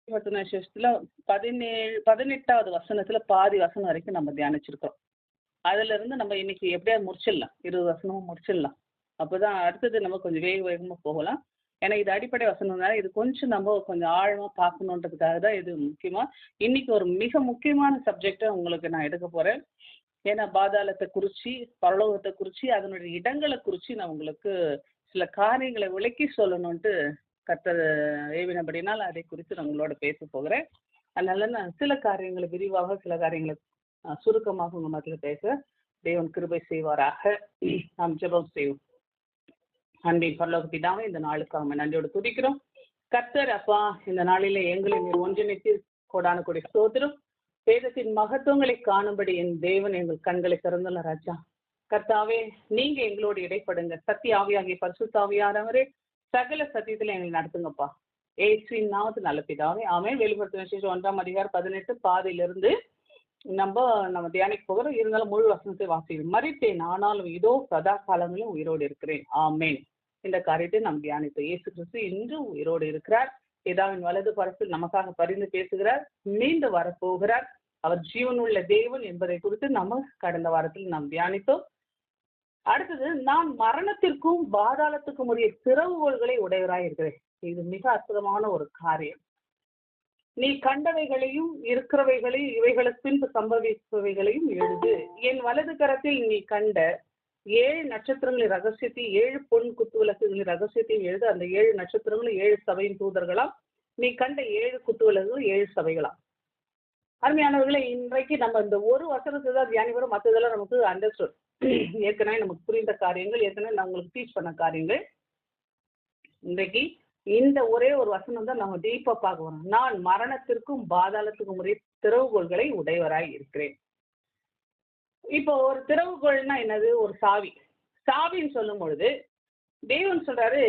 விசேஷத்துல 18வது வசனத்துல பாதி வசனம் வரைக்கும் நம்ம தியானிச்சிருக்கோம். அதுல இருந்து நம்ம இன்னைக்கு எப்படியாவது முடிச்சிடலாம், 20 வசனமும் முடிச்சிடலாம். அப்போதான் அடுத்தது நம்ம கொஞ்சம் வேக வேகமா போகலாம். ஏன்னா இது அடிப்படை வசனம்னால இது கொஞ்சம் நம்ம கொஞ்சம் ஆழமா பார்க்கணுன்றதுக்காக தான் இது முக்கியமா. இன்னைக்கு ஒரு மிக முக்கியமான சப்ஜெக்டை உங்களுக்கு நான் எடுக்க போறேன். ஏன்னா பாதாளத்தை குறிச்சு, பரலோகத்தை குறிச்சு, அதனுடைய இடங்களை குறிச்சு நான் உங்களுக்கு சில காரியங்களை விளக்கி சொல்லணும்ட்டு கர்த்தர் ஏவினபடினால் அதை குறித்து நான் உங்களோட பேச போகிறேன். அதனால நான் சில காரியங்களை விரிவாக, சில காரியங்களை சுருக்கமாக உங்க மத்தியில் பேச தேவன் கிருபை செய்வாராக. நாம் ஜெபம் செய்வோம். அன்பின் பரலோக பிதாவே, இந்த நாளுக்காக நன்றியோடு துதிக்கிறோம். கர்த்தர் அப்பா, இந்த நாளிலே எங்களை நீர் ஒன்றிணைத்து கோடான கொடி ஸ்தோத்திரம். வேதத்தின் மகத்துவங்களை காணும்படி என் தேவன் எங்கள் கண்களை திறந்துள்ள ராஜா. கர்த்தாவே, நீங்க எங்களோடு இடைப்படுங்க. சத்திய ஆவியாகிய பரிசுத்த ஆவியானவரே, சகல சத்தியத்துல எங்களை நடத்துங்கப்பா. ஏசுவின் நாமத்தில் நல்ல பிதாவே, ஆமென். வெளிப்படுத்தின விசேஷம் 1ஆம் அதிகாரம் 18 பாதியிலிருந்து நம்ம தியானிக்க போகிறோம். இருந்தாலும் முழு வசனத்தை வாசிக்கிறோம். மரித்தேன், ஆனாலும் இதோ சதா காலங்களிலும் உயிரோடு இருக்கிறேன். ஆமென். இந்த காரியத்தை நாம் தியானித்தோம். இயேசு கிறிஸ்து இன்றும் உயிரோடு இருக்கிறார். பிதாவின் வலது பரப்பில் நமக்காக பரிந்து பேசுகிறார். மீண்டு வரப்போகிறார். அவர் ஜீவனுள்ள தேவன் என்பதை குறித்து நம்ம கடந்த வாரத்தில் நாம் தியானித்தோம். அடுத்தது, நான் மரணத்திற்கும் பாதாளத்துக்கும் உரிய திறவுகோல்களை உடையவராய் இருக்கிறேன். இது மிக அற்புதமான ஒரு காரியம். நீ கண்டவைகளையும் இருக்கிறவைகளையும் இவைகளுக்கு பின்பு சம்பவிப்பவைகளையும் எழுது. என் வலது கரத்தில் நீ கண்ட 7 நட்சத்திரங்களின் ரகசியத்தையும் 7 பொன் குத்துவிளக்குகளின் ரகசியத்தையும் எழுது. அந்த 7 நட்சத்திரங்களும் 7 சபையின் தூதர்களாம். நீ கண்ட 7 குத்துவிளக்குகள் 7 சபைகளாம். அருமையானவர்களை, இன்றைக்கு நம்ம இந்த ஒரு வசனத்தை தான் தியானிக்கிறோம். மற்றதெல்லாம் நமக்கு அண்டர்ஸ்டுட், ஏற்கனவே நமக்கு புரிந்த காரியங்கள், ஏற்கனவே நான் உங்களுக்கு டீச் பண்ண காரியங்கள். இன்றைக்கு இந்த ஒரே ஒரு வசனம் தான் நம்ம டீப்பா பார்க்க வரோம். நான் மரணத்திற்கும் பாதாளத்துக்கும் உரிய திறவுகோல்களை உடையவராய் இருக்கிறேன். இப்போ ஒரு திறவுகோல்னா என்னது? ஒரு சாவி. சாவின்னு சொல்லும் பொழுது தேவன் சொல்றாரு,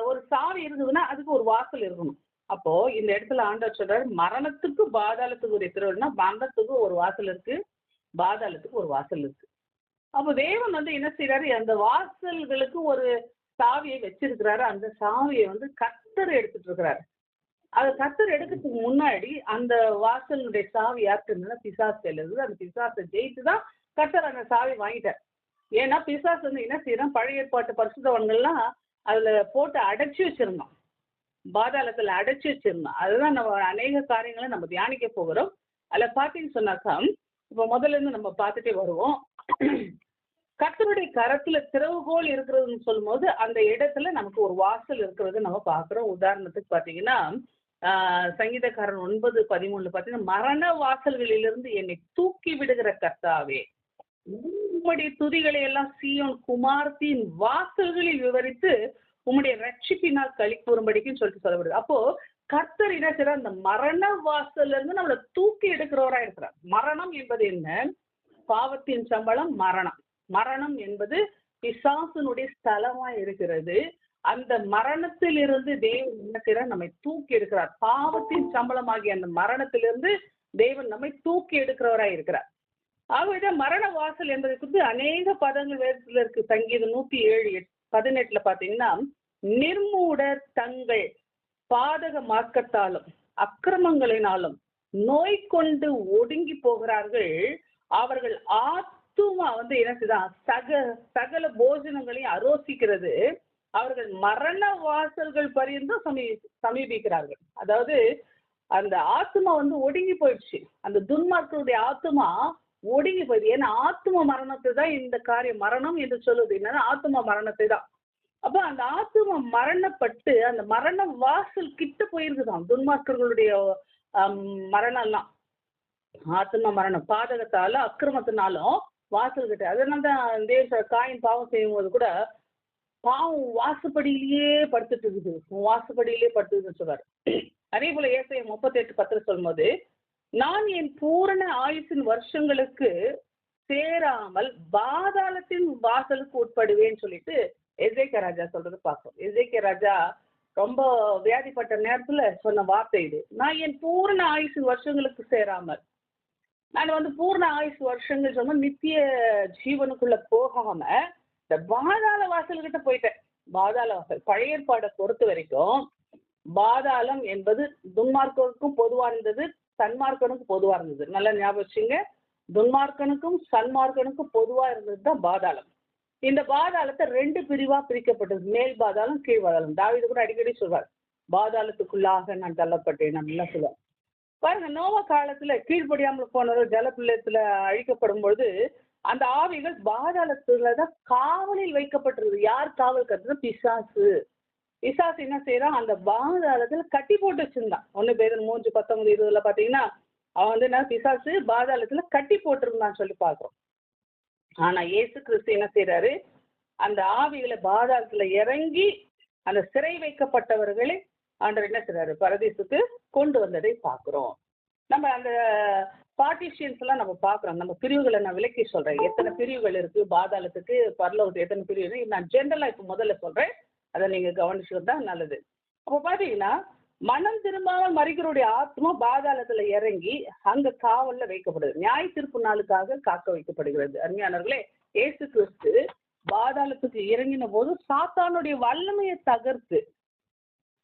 ஒரு சாவி இருக்குதுன்னா அதுக்கு ஒரு வாசல் இருக்கணும். அப்போ இந்த இடத்துல ஆண்டவர் சொல்றாரு, மரணத்துக்கு பாதாளத்துக்கு உரிய திறவுகள்னா மரணத்துக்கு ஒரு வாசல் இருக்கு, பாதாளத்துக்கு ஒரு வாசல் இருக்கு. அப்போ தேவன் என்ன செய்யறாரு, அந்த வாசல்களுக்கு ஒரு சாவியை வச்சிருக்கிறாரு. அந்த சாவியை கர்த்தர் எடுத்துட்டு இருக்கிறாரு. அது கர்த்தர் எடுக்கிறதுக்கு முன்னாடி அந்த வாசலுடைய சாவி யாருக்குன்னா பிசாசு எழுது. அந்த பிசாசை ஜெயிச்சுதான் கர்த்தர் அந்த சாவி வாங்கிட்டார். ஏன்னா பிசாசு என்ன செய்யறான், பழைய ஏற்பாட்டு பரிசுத்தவான்கள்லாம் அதுல போட்டு அடைச்சி வச்சிருந்தோம், பாதாளத்துல அடைச்சி வச்சிருந்தோம். அதுதான் நம்ம அநேக காரியங்களை நம்ம தியானிக்க போகிறோம். அதுல பாத்தீங்கன்னு சொன்னாக்கா, இப்ப முதல்ல இருந்து நம்ம பார்த்துட்டே வருவோம். கர்த்தருடைய கரத்துல திறவுகோல் இருக்கிறதுன்னு சொல்லும் போது அந்த இடத்துல நமக்கு ஒரு வாசல் இருக்கிறது நம்ம பார்க்கிறோம். உதாரணத்துக்கு பாத்தீங்கன்னா, சங்கீதக்காரன் 9:13 பாத்தீங்கன்னா, மரண வாசல்களிலிருந்து என்னை தூக்கி விடுகிற கர்த்தாவே, உம்முடைய துதிகளை எல்லாம் சீயோன் குமாரத்தின் வாசல்களில் விவரித்து உம்முடைய ரட்சிப்பினால் களி கூறும்படிக்குன்னு சொல்லிட்டு சொல்லப்படுது. அப்போ கர்த்தர் என்ன செய்யறார், அந்த மரண வாசல்ல இருந்து நம்மளை தூக்கி எடுக்கிறவரா இருக்கிறார். மரணம் என்பது என்ன? பாவத்தின் சம்பளம் மரணம். மரணம் என்பது பிசாசனுடைய ஸ்தலமா இருக்கிறது. அந்த மரணத்தில் இருந்து தேவன் என்ன செய்யறார், நம்மை தூக்கி எடுக்கிறார். பாவத்தின் சம்பளமாகிய அந்த மரணத்திலிருந்து தேவன் நம்மை தூக்கி எடுக்கிறவராய் இருக்கிறார். ஆகவே மரண வாசல் என்பதை குறித்து அநேக பதங்கள் வேதத்துல இருக்கு. சங்கீதம் 107:18 பாத்தீங்கன்னா, நிர்மூடர் தங்கள் பாதக மார்க்கத்தாலும் அக்கிரமங்களினாலும் நோய் கொண்டு ஒடுங்கி போகிறார்கள். அவர்கள் ஆத்துமா என்ன செய்தான், சகல போஜனங்களையும் அரோசிக்கிறது. அவர்கள் மரண வாசல்கள் பரியந்தம் சமீபிக்கிறார்கள். அதாவது அந்த ஆத்மா ஒடுங்கி போயிடுச்சு. அந்த துன்மார்க்கருடைய ஆத்மா ஒடுங்கி போயிடுது. ஏன்னா ஆத்ம மரணத்தை தான் இந்த காரியம் மரணம் என்று சொல்லுது. என்னன்னா ஆத்ம மரணத்தை தான். அப்ப அந்த ஆத்மா மரணப்பட்டு அந்த மரண வாசல் கிட்ட போயிருக்குதான். துன்மார்க்கர்களுடைய மரணம் எல்லாம் ஆத்ம மரணம் பாதகத்தால அக்கிரமத்தினாலும் வாசல் கிட்ட. அதனாலதான் தேவ காயின் பாவம் செய்யும் போது கூட பாவம் வாசப்படியிலேயே படுத்துட்டு இருக்குது, வாசப்படியிலேயே படுத்துதுன்னு சொல்றாரு. அதே போல ஏசாயா 38:10 சொல்லும் போது, நான் என் பூரண ஆயுசின் வருஷங்களுக்கு சேராமல் பாதாளத்தின் வாசலுக்கு உட்படுவேன்னு சொல்லிட்டு எசேக்கியா ராஜா சொல்றது பார்ப்போம். எசேக்கியா ராஜா ரொம்ப வியாதிப்பட்ட நேரத்துல சொன்ன வார்த்தை இது. நான் என் பூரண ஆயுசின் வருஷங்களுக்கு சேராமல், நான் பூர்ண ஆயுசு வருஷங்கள் சொன்ன நித்திய ஜீவனுக்குள்ள போகாம இந்த பாதாள வாசல் கிட்ட போயிட்டேன். பாதாள வாசல் பழைய ஏற்பாடை பொறுத்த வரைக்கும் பாதாளம் என்பது துன்மார்க்கனுக்கும் பொதுவா இருந்தது, சன்மார்க்கனுக்கும் பொதுவா இருந்தது. நல்லா ஞாபகம் வச்சுங்க. துன்மார்க்கனுக்கும் சன்மார்க்கனுக்கும் பொதுவா இருந்தது தான் பாதாளம். இந்த பாதாளத்தை 2 பிரிவா பிரிக்கப்பட்டது. மேல் பாதாளம், கீழ் பாதாளம். தாவீது கூட அடிக்கடி சொல்வார், பாதாளத்துக்குள்ளாக நான் தள்ளப்பட்டேன் அப்படின்லாம் சொல்லுவார். பாருங்க, நோவா காலத்துல கீழ்ப்படியாமல் போனவர் ஜலப்பிரளயத்துல அழிக்கப்படும் பொழுது அந்த ஆவிகள் பாதாளத்துலதான் காவலில் வைக்கப்பட்டிருக்கு. யார் காவல் கட்டுறது? பிசாசு. பிசாசு என்ன செய்யறான்? அந்த பாதாளத்துல கட்டி போட்டு வச்சிருந்தான். 1 பேதுரு 3:19-20 பாத்தீங்கன்னா அவன் வந்து என்ன, பிசாசு பாதாளத்துல கட்டி போட்டிருந்தான்னு சொல்லி பாக்குறோம். ஆனா இயேசு கிறிஸ்து என்ன செய்யறாரு? அந்த ஆவிகளை பாதாளத்துல இறங்கி அந்த சிறை வைக்கப்பட்டவர்களை ஆண்டவர் என்ன செய்யறாரு? பரதீசுக்கு கொண்டு வந்ததை பார்க்கிறோம். நம்ம அந்த பார்ட்டிஷியன்ஸ் எல்லாம் நம்ம பார்க்குறோம். நம்ம பிரிவுகளை நான் விளக்கி சொல்றேன். எத்தனை பிரிவுகள் இருக்கு பாதாளத்துக்கு, பரலோகத்துக்கு எத்தனை பிரிவு இருக்கு. நான் ஜென்ரலா இப்போ முதல்ல சொல்றேன், அதை நீங்க கவனிச்சுக்கிறது தான் நல்லது. அப்போ பாத்தீங்கன்னா மனம் திரும்பாமல் மரிக்கிறோடைய ஆத்மா பாதாளத்துல இறங்கி அங்க காவல்ல வைக்கப்படுது. நியாய தீர்ப்பு நாளுக்காக காக்க வைக்கப்படுகிறது. அருமையானவர்களே, இயேசு கிறிஸ்து பாதாளத்துக்கு இறங்கின போது சாத்தானுடைய வல்லமையை தகர்த்து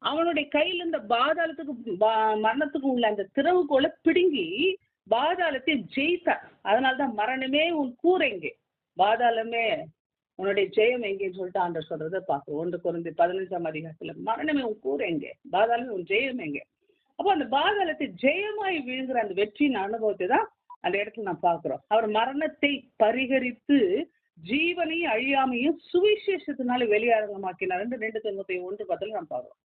அவனுடைய கையில் இந்த பாதாளத்துக்கு மரணத்துக்கு உள்ள அந்த திறவுகோலை பிடுங்கி பாதாளத்தை ஜெயித்தார். அதனால்தான் மரணமே உன் கூர் எங்கே, பாதாளமே உன்னுடைய ஜெயம் எங்கேன்னு சொல்லிட்டு ஆண்டவர் சொல்றதை பார்க்கிறோம். 1 கொரிந்தியர் 15 மரணமே உன் கூர் எங்கே, பாதாளமே உன் ஜெயம் எங்கே. அப்போ அந்த பாதாளத்தை ஜெயமாய் விழுங்குற அந்த வெற்றியின் அனுபவத்தை தான் அந்த இடத்துல நான் பார்க்கிறோம். அவர் மரணத்தை பரிகரித்து ஜீவனையும் அழியாமையும் சுவிசேஷத்தினால வெளியாரங்கமாக்கினார். 2 தீமோத்தேயு 1:10 நாம் பார்க்கிறோம்.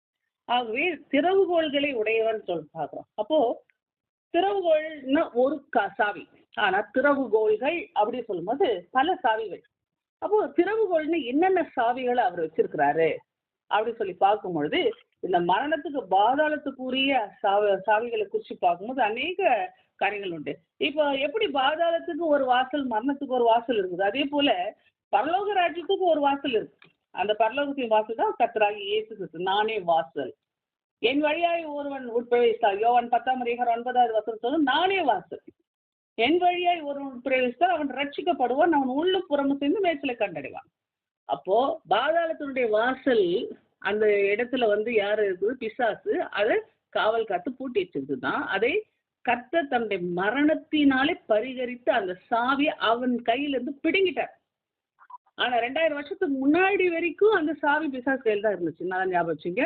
ஆகவே திறவுகோள்களை உடையவன் சொல்லி பார்க்கிறோம். அப்போ திறவுகோள்னா ஒரு சாவி, ஆனா திறவுகோள்கள் அப்படி சொல்லும்போது பல சாவிகள். அப்போ திறவுகோள்னு என்னென்ன சாவிகளை அவர் வச்சிருக்கிறாரு அப்படி சொல்லி பார்க்கும் பொழுது இந்த மரணத்துக்கு பாதாளத்துக்குரிய சாவிகளை குறித்து பார்க்கும்போது அநேக காரியங்கள் உண்டு. இப்போ எப்படி பாதாளத்துக்கு ஒரு வாசல், மரணத்துக்கு ஒரு வாசல் இருக்குது, அதே போல பரலோக ராஜ்யத்துக்கு ஒரு வாசல் இருக்கு. அந்த பரலோகத்தின் வாசல் தான் கர்த்தராகி இயேசு கிறிஸ்து. நானே வாசல், என் வழியாய் ஒருவன் உட்பிரவேசித்தால், யோவான் 10:9 சொல்லும், நானே வாசல், என் வழியாய் ஒருவன் உட்பிரவேசித்தால் அவன் ரட்சிக்கப்படுவான், அவன் உள்ளும் புறமும் சேர்ந்து மேய்ச்சலை கண்டடைவான். அப்போ பாதாளத்தினுடைய வாசல் அந்த இடத்துல வந்து யாரு இருக்குது? பிசாசு. அதை காவல் காத்து பூட்டி வச்சிருக்குதான். அதை கர்த்தர் தன்னுடைய மரணத்தினாலே பரிகரித்து அந்த சாவியை அவன் கையிலிருந்து பிடுங்கிட்டார். ஆனா 2000 வருஷத்துக்கு முன்னாடி வரைக்கும் அந்த சாவி பிசாசு கையில் தான் இருந்துச்சு. நான் ஞாபகம் வச்சுங்க.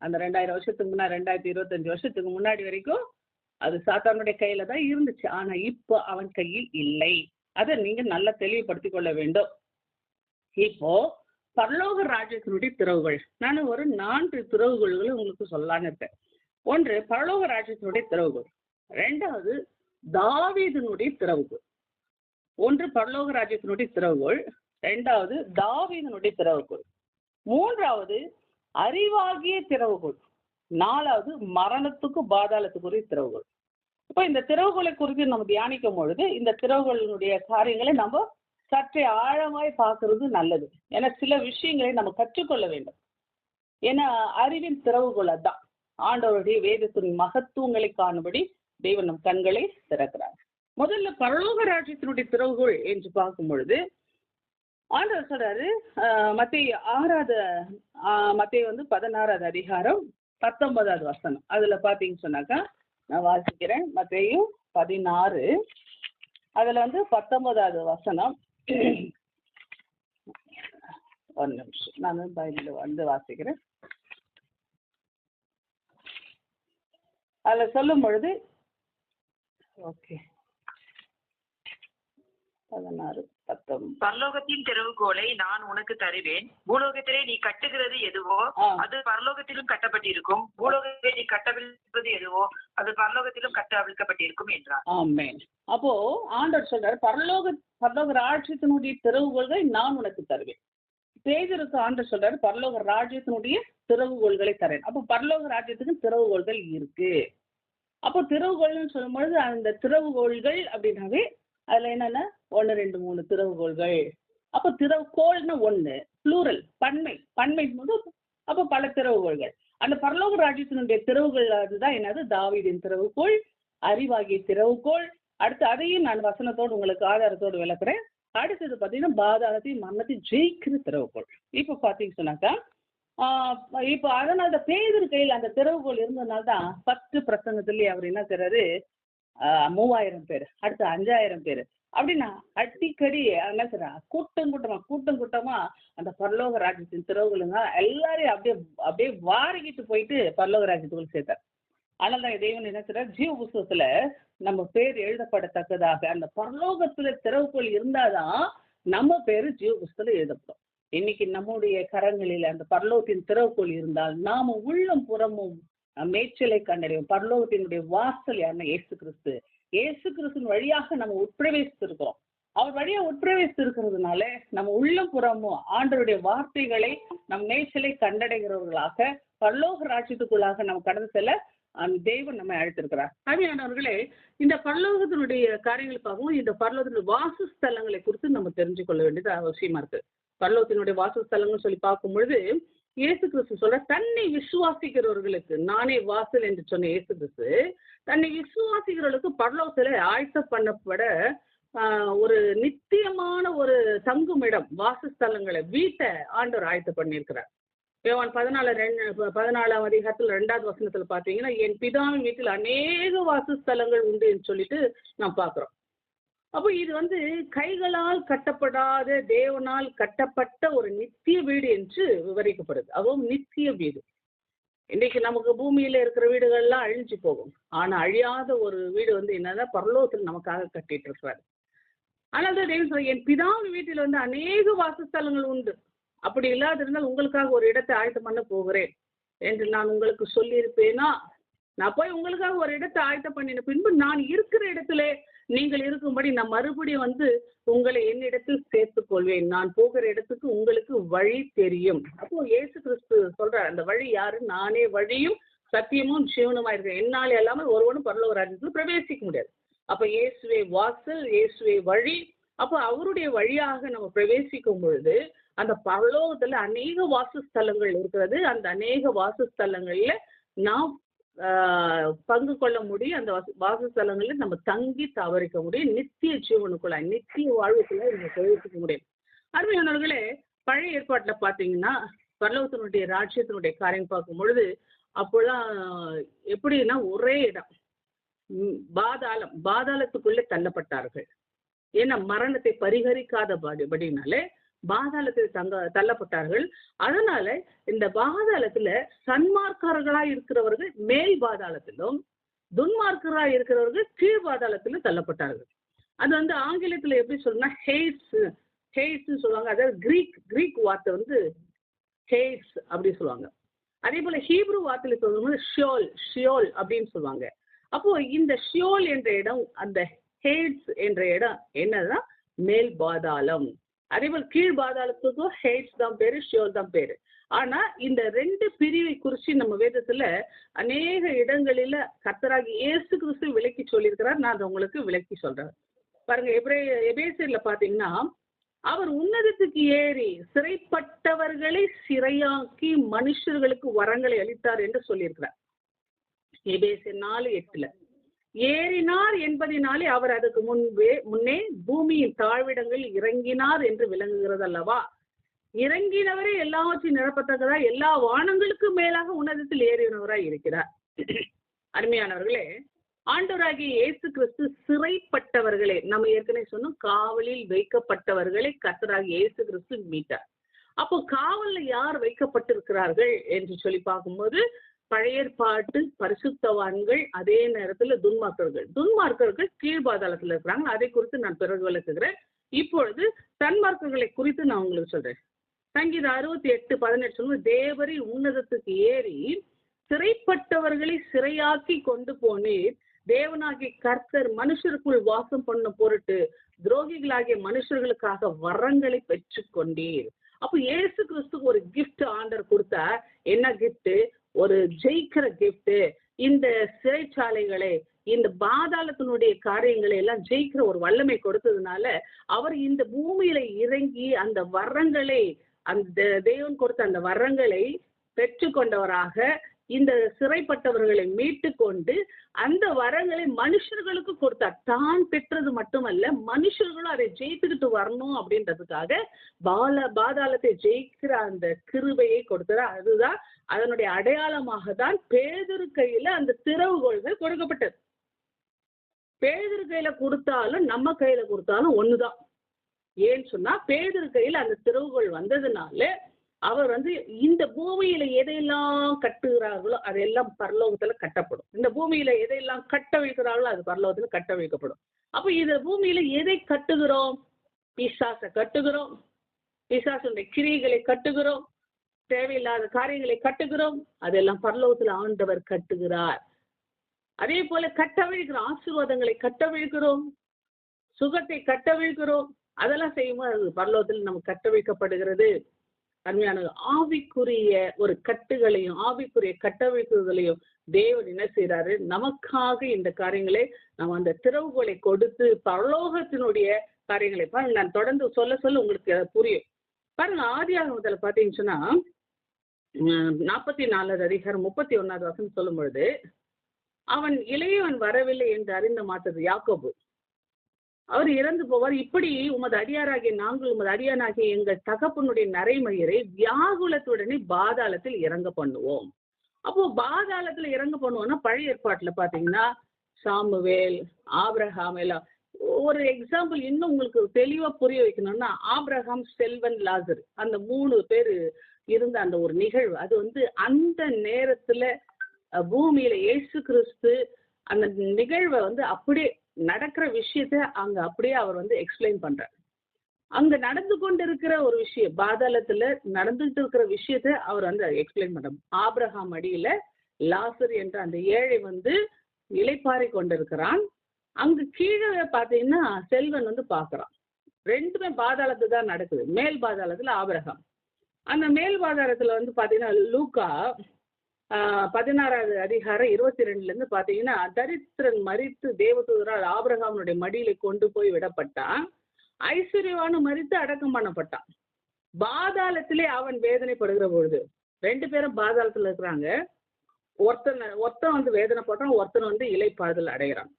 அந்த 2000 வருஷத்துக்கு முன்னாடி, 2025 வருஷத்துக்கு முன்னாடி வரைக்கும் அது சாத்தானுடைய கையில தான் இருந்துச்சு. ஆனா இப்போ அவன் கையில் இல்லை. அதை நீங்க நல்லா தெளிவுபடுத்திக் கொள்ள வேண்டும். இப்போ பரலோக ராஜ்யத்தினுடைய திறவுகள், நான் ஒரு 4 திறவுகோள்களை உங்களுக்கு சொல்லலான்னு இருக்கேன். 1 பரலோக ராஜ்யத்தினுடைய திறவுகோள், 2வது தாவீதினுடைய திறவுகோள். 1 பரலோக ராஜ்யத்தினுடைய திறவுகோள், 2வது தாவீதினுடைய திறவுகோள், 3வது அறிவாகிய திறவுகோள், 4வது மரணத்துக்கு பாதாளத்துக்குரிய திறவுகோள். இப்போ இந்த திறவுகோளை குறித்து நம்ம தியானிக்கும் பொழுது இந்த திறவுகளினுடைய காரியங்களை நம்ம சற்றே ஆழமாய் பார்க்கறது நல்லது. ஏன்னா சில விஷயங்களை நம்ம கற்றுக்கொள்ள வேண்டும். ஏன்னா அறிவின் திறவுகோள் அதான். ஆண்டவருடைய வேதத்தின் மகத்துவங்களை காணும்படி தேவன் நம் கண்களை திறக்கிறார். முதல்ல பரலோக ராஜ்யத்தினுடைய திறவுகோள் என்று பார்க்கும் பொழுது ஆண்டவர் சொல்றாரு, மத்தேயு 16வது அதிகாரம் 19வது வசனம். அதுல பாத்தீங்கன்னு சொன்னாக்கா, நான் வாசிக்கிறேன். மத்தேயு 16 அதுல 19வது வசனம். ஒரு நிமிஷம், நான் பைபிள் வாசிக்கிறேன். அதுல சொல்லும் பொழுது, ஓகே, 16:19 பரலோகத்தின் திறவுகோலை நான் உனக்கு தருவேன். பூலோகத்திலே நீ கட்டுகிறது எதுவோ அது பரலோகத்திலும் கட்டப்பட்டிருக்கும், பூலோகத்திலே நீ கட்டவிழ்ப்பது எதுவோ அது பரலோகத்திலும் கட்டவிழ்க்கப்பட்டிருக்கும் என்றார். ஆமென். அப்போ ஆண்டவர் சொல்றாரு, பரலோக ராஜ்யத்தினுடைய திறவுகோள்களை நான் உனக்கு தருவேன். பேதுருக்கு ஆண்டவர் சொல்றாரு, பரலோக ராஜ்யத்தினுடைய திறவுகோள்களை தரேன். அப்போ பரலோக ராஜ்யத்துக்கு திறவுகோள்கள் இருக்கு. அப்போ திறவுகோள்னு சொல்லும் பொழுது அந்த திறவுகோள்கள் அப்படின்னாவே அதுல என்னன்னா 1, 2, 3 திறவுகோள்கள். அப்போ திறவுகோள்னா 1 ப்ளூரல், பன்மை போது அப்போ பல திறவுகோள்கள். அந்த பரலோக ராஜ்யத்தினுடைய திறவுகள் அதுதான் என்னது? தாவீதின் திறவுகோள், அறிவாகிய திறவுகோள். அடுத்து அதையும் நான் வசனத்தோடு உங்களுக்கு ஆதாரத்தோடு விளக்குறேன். அடுத்தது பார்த்தீங்கன்னா பாதாளத்தையும் மரணத்தையும் ஜெயிக்கிற திறவுகோள். இப்போ பார்த்தீங்கன்னு சொன்னாக்கா இப்போ அதனால தான் பேதுரு கையில் அந்த திறவுகோல் இருந்ததுனால தான் ஃபர்ஸ்ட் பிரசங்கத்திலேயே அவர் என்ன செய்றாரு, 3000 பேர், அடுத்து 5000 பேர் அப்படின்னா அடிக்கடி என்ன செய்றாங்க, கூட்டம் கூட்டமா அந்த பரலோக ராஜ்யத்தின் திறவுகளுங்க எல்லாரையும் அப்படியே அப்படியே வாரிக்கிட்டு போயிட்டு பரலோக ராஜ்யத்துக்குள்ள சேர்த்தார். ஆனால் தான் தேவன் என்ன செய்றார், ஜீவ புஸ்தகத்துல நம்ம பேர் எழுதப்படத்தக்கதாக அந்த பரலோகத்துல திறவுகோல் இருந்தாதான் நம்ம பேரு ஜீவ புஸ்தகத்துல எழுதப்படும். இன்னைக்கு நம்முடைய கரங்களில் அந்த பரலோகத்தின் திறவுகோல் இருந்தால் நாம உள்ளம் புறமும் மேய்ச்சலை கண்டடையும். பரலோகத்தினுடைய வாசல் யாருன்னா இயேசு கிறிஸ்து. இயேசு கிறிஸ்துவின் வழியாக நம்ம உட்பிரவேசித்திருக்கிறோம். அவர் வழியா உட்பிரவேசித்திருக்கிறதுனால நம்ம உள்ளம் புறமும் ஆண்டவருடைய வார்த்தைகளை நம் மேய்ச்சலை கண்டடைகிறவர்களாக பரலோக ராஜ்யத்துக்குள்ளாக நம்ம கடந்து செல்ல அந்த தேவன் நம்மை அழைத்திருக்கிறார். அருமையானவர்களே, இந்த பரலோகத்தினுடைய காரியங்களை பார்க்கவும் இந்த பரலோகத்தினுடைய வாசஸ்தலங்களை குறித்து நம்ம தெரிஞ்சு கொள்ள வேண்டியது அவசியமா இருக்கு. பரலோகத்தினுடைய வாசஸ்தலங்கள் சொல்லி பார்க்கும் பொழுது இயேசு கிறிஸ்து சொல்ற, தன்னை விசுவாசிக்கிறவர்களுக்கு நானே வாசல் என்று சொன்ன இயேசு கிறிஸ்து தன்னை விசுவாசிக்கிறவர்களுக்கு பரலோகத்துல ஆயத்தம் பண்ணப்பட ஒரு நித்தியமான ஒரு தங்கும் இடம், வாசஸ்தலங்களை, வீட்டை ஆண்டவர் ஆயத்தம் பண்ணியிருக்கிறார். யோவான் 14 அதிகாரத்தில் 2வது வசனத்துல பாத்தீங்கன்னா, என் பிதாவின் வீட்டில் அநேக வாசஸ்தலங்கள் உண்டு என்று சொல்லிட்டு நாம் பார்க்கிறோம். அப்போ இது கைகளால் கட்டப்படாத தேவனால் கட்டப்பட்ட ஒரு நித்திய வீடு என்று விவரிக்கப்படுது. அதுவும் நித்திய வீடு. இன்னைக்கு நமக்கு பூமியில இருக்கிற வீடுகள்லாம் அழிஞ்சு போகும். ஆனா அழியாத ஒரு வீடு என்னன்னா பரலோகத்தில் நமக்காக கட்டிட்டு இருக்கிறாரு. ஆனால் தான் தேவன் சொல்ற, என் பிதாவின் வீட்டில் அநேக வாசஸ்தலங்கள் உண்டு. அப்படி இல்லாதிருந்தால் உங்களுக்காக ஒரு இடத்தை ஆயத்தம் பண்ண போகிறேன் என்று நான் உங்களுக்கு சொல்லியிருப்பேனா? நான் போய் உங்களுக்காக ஒரு இடத்தை ஆயத்தம் பண்ணின பின்பு நான் இருக்கிற இடத்துல நீங்கள் இருக்கும்படி நான் மறுபடியும் உங்களை என்னிடத்தில் சேர்த்துக் கொள்வேன். நான் போகிற இடத்துக்கு உங்களுக்கு வழி தெரியும். அப்போ இயேசு கிறிஸ்து சொல்றார், அந்த வழி யாரு? நானே வழியும் சத்தியமும் ஜீவனுமா இருக்கேன். என்னால் இல்லாமல் ஒருவனும் பரலோக ராஜ்யத்தில் பிரவேசிக்க முடியாது. அப்ப இயேசுவே வாசல், இயேசுவே வழி. அப்போ அவருடைய வழியாக நம்ம பிரவேசிக்கும் பொழுது அந்த பரலோகத்துல அநேக வாசஸ்தலங்கள் இருக்கிறது. அந்த அநேக வாசஸ்தலங்கள்ல நாம் பங்கு கொள்ள முடியும். அந்த வாசஸ்தலங்களில் நம்ம தங்கி தவறிக்க முடியும். நித்திய ஜீவனுக்குள்ள, நித்திய வாழ்வுக்குள்ள நம்ம பிரவேசிக்க முடியும். அருமையானவர்களே, பழைய ஏற்பாட்டுல பாத்தீங்கன்னா பரலோகத்தினுடைய ராஜ்யத்தினுடைய காரியம் பார்க்கும் பொழுது அப்போலாம் எப்படின்னா ஒரே இடம், பாதாளத்துக்குள்ளே தள்ளப்பட்டார்கள். ஏன்னா மரணத்தை பரிகரிக்காதபடினாலே பாதாளத்தில் தள்ளப்பட்டார்கள். அதனால இந்த பாதாளத்துல சன்மார்க்கர்களாய் இருக்கிறவர்கள் மேல் பாதாளத்திலும் துன்மார்க்கராய் இருக்கிறவர்கள் கீழ் பாதாளத்திலும் தள்ளப்பட்டார்கள். அது ஆங்கிலத்துல எப்படி சொல்லணும்னா ஹேஸ் சொல்லுவாங்க. அதாவது கிரீக் வார்த்தை ஹேஸ் அப்படி சொல்லுவாங்க. அதே போல ஹீப்ரு வார்த்தையில சொல்லும்போது ஷியோல் அப்படின்னு சொல்லுவாங்க. அப்போ இந்த ஷியோல் என்ற இடம், அந்த ஹேட்ஸ் என்ற இடம் என்னன்னா மேல் பாதாளம். அதே போல் கீழ் பாதாளத்துக்கும் ஹேட்ஸ் தான் பேரு, ஷியோல் தான் பேரு. ஆனா இந்த 2 பிரிவை குறித்து நம்ம வேதத்துல அநேக இடங்களில கர்த்தராகிய இயேசு கிறிஸ்து விளக்கி சொல்லியிருக்கிறார். நான் அதை உங்களுக்கு விளக்கி சொல்றேன். பாருங்க, எபேசியர்ல பாத்தீங்கன்னா, அவர் உன்னதத்துக்கு ஏறி சிறைப்பட்டவர்களை சிறையாக்கி மனுஷர்களுக்கு வரங்களை அளித்தார் என்று சொல்லியிருக்கிறார். எபேசியர் 4:8 ஏறினார் என்பதினாலே அவர் அதுக்கு முன்னே பூமியின் தாழ்விடங்கள் இறங்கினார் என்று விளங்குகிறது அல்லவா? இறங்கினவரே எல்லாவற்றையும் நிரப்பத்தக்கதா எல்லா வானங்களுக்கும் மேலாக உன்னதத்தில் ஏறினவராய் இருக்கிறார். அருமையானவர்களே, ஆண்டவராகிய இயேசு கிறிஸ்து சிறைப்பட்டவர்களே, நம்ம ஏற்கனவே சொன்னோம், காவலில் வைக்கப்பட்டவர்களை கர்த்தராகிய இயேசு கிறிஸ்து மீட்டார். அப்போ காவல்ல யார் வைக்கப்பட்டிருக்கிறார்கள் என்று சொல்லி பார்க்கும்போது பழைய ஏற்பாட்டு பரிசுத்தவான்கள், அதே நேரத்துல துன்மார்க்கர்கள் கீழ்பாதாளத்துல இருக்கிறாங்க. அதை குறித்து நான் பிறகு விளக்குகிறேன். இப்பொழுது தன்மார்க்கர்களை குறித்து நான் உங்களுக்கு சொல்றேன். சங்கீதம் 68:18 சொல்லுவது, தேவரி உன்னதத்துக்கு ஏறி சிறைப்பட்டவர்களை சிறையாக்கி கொண்டு போனீர். தேவனாகிய கர்த்தர் மனுஷருக்குள் வாசம் பண்ண பொருட்டு துரோகிகளாகிய மனுஷர்களுக்காக வரங்களை பெற்று கொண்டீர். அப்போ இயேசு கிறிஸ்துக்கு ஒரு கிஃப்ட் ஆண்டர் கொடுத்தா. என்ன கிஃப்ட்? ஒரு ஜெயிக்கிற கிஃப்ட். இந்த சிறைச்சாலைகளை, இந்த பாதாளத்தினுடைய காரியங்களை எல்லாம் ஜெயிக்கிற ஒரு வல்லமை கொடுத்ததுனால அவர் இந்த பூமியில இறங்கி அந்த வரங்களை, அந்த தேவன் கொடுத்த அந்த வரங்களை பெற்றுக்கொண்டவராக இந்த சிறைப்பட்டவர்களை மீட்டு கொண்டு அந்த வரங்களை மனுஷர்களுக்கு கொடுத்தார். தான் பெற்றது மட்டுமல்ல, மனுஷர்களும் அதை ஜெயித்துக்கிட்டு வரணும் அப்படின்றதுக்காக பாதாளத்தை ஜெயிக்கிற அந்த கிருபையை கொடுத்தார். அதுதான் அதனுடைய அடையாளமாக தான் பேதுரு கையில அந்த திறவுகோள்கள் கொடுக்கப்பட்டது. பேதுரு கையில கொடுத்தாலும் நம்ம கையில கொடுத்தாலும் ஒண்ணுதான். ஏன்னு சொன்னா பேதுரு கையில அந்த திறவுகோள் வந்ததுனால அவர் இந்த பூமியில எதையெல்லாம் கட்டுகிறார்களோ அதெல்லாம் பரலோகத்துல கட்டப்படும். இந்த பூமியில எதையெல்லாம் கட்ட வைக்கிறார்களோ அது பரலோகத்துல கட்ட வைக்கப்படும். அப்ப இந்த பூமியில எதை கட்டுகிறோம்? பிசாசை கட்டுகிறோம், பிசாசுடைய கிரியைகளை கட்டுகிறோம், தேவையில்லாத காரியங்களை கட்டுகிறோம். அதெல்லாம் பரலோகத்துல ஆண்டவர் கட்டுகிறார். அதே போல கட்டவிழ்கிறோம், ஆசீர்வாதங்களை கட்டவிழ்கிறோம், சுகத்தை கட்டவிழ்கிறோம். அதெல்லாம் செய்யும்போது அது பரலோகத்தில் நமக்கு கட்டவிழ்க்கப்படுகிறது. அருமையான ஆவிக்குரிய ஒரு கட்டுகளையும் ஆவிக்குரிய கட்டவிழ்க்குதலையும் தேவன் என்ன செய்யறாரு? நமக்காக இந்த காரியங்களை நம்ம அந்த திறவுகளை கொடுத்து பரலோகத்தினுடைய காரியங்களை பாருங்க. நான் தொடர்ந்து சொல்ல சொல்ல உங்களுக்கு புரியும். பாருங்க, ஆதியாகமத்துல பாத்தீங்கன்னு சொன்னா 44 அதிகாரம் 31 வசனம் சொல்லும் பொழுது, அவன் இளையவன் வரவில்லை என்று அறிந்த மாத்தது யாக்கோபு, அவர் இறந்து போவார். இப்படி உமது அடியாராகிய நாங்கள் உமது அடியானாகிய எங்கள் தகப்பனுடைய நரைமயிரை வியாகுலத்துடனே பாதாளத்தில் இறங்க பண்ணுவோம். அப்போ பாதாளத்துல இறங்க பண்ணுவோம்னா பழைய ஏற்பாட்டுல பாத்தீங்கன்னா சாமுவேல், ஆபிரகாம் எல்லாம். ஒரு எக்ஸாம்பிள் இன்னும் உங்களுக்கு தெளிவா புரிய வைக்கணும்னா, ஆபிரகாம், செல்வன், லாசர், அந்த 3 பேர் இருந்த அந்த ஒரு நிகழ்வு, அது அந்த நேரத்துல பூமியில இயேசு கிறிஸ்து அந்த நிகழ்வை அப்படியே நடக்கிற விஷயத்த அங்க அப்படியே அவர் எக்ஸ்பிளைன் பண்றார். அங்க நடந்து கொண்டு இருக்கிற ஒரு விஷயம், பாதாளத்துல நடந்துட்டு இருக்கிற விஷயத்த அவர் எக்ஸ்பிளைன் பண்றார். ஆபிரகாம் அடியில லாசர் என்ற அந்த ஏழை இளைப்பாறை கொண்டிருக்கிறான். அங்கு கீழே பாத்தீங்கன்னா செல்வன் பாக்குறான். ரெண்டுமே பாதாளத்து தான் நடக்குது. மேல் பாதாளத்துல ஆபிரகாம், அந்த மேல் பாதாளத்துல பாத்தீங்கன்னா லூக்கா 16 அதிகாரம் 22 பாத்தீங்கன்னா, தரித்திரன் மரித்து தேவதூதரால் ஆபிரகாமுடைய மடியில கொண்டு போய் விடப்பட்டான், ஐஸ்வர்யவானு மரித்து அடக்கம் பண்ணப்பட்டான். பாதாளத்திலே அவன் வேதனைப்படுகிற பொழுது 2 பேரும் பாதாளத்துல இருக்கிறாங்க. ஒருத்தன் வேதனைப்படுறான், ஒருத்தன் இளைப்பாறுதல் அடைகிறான்.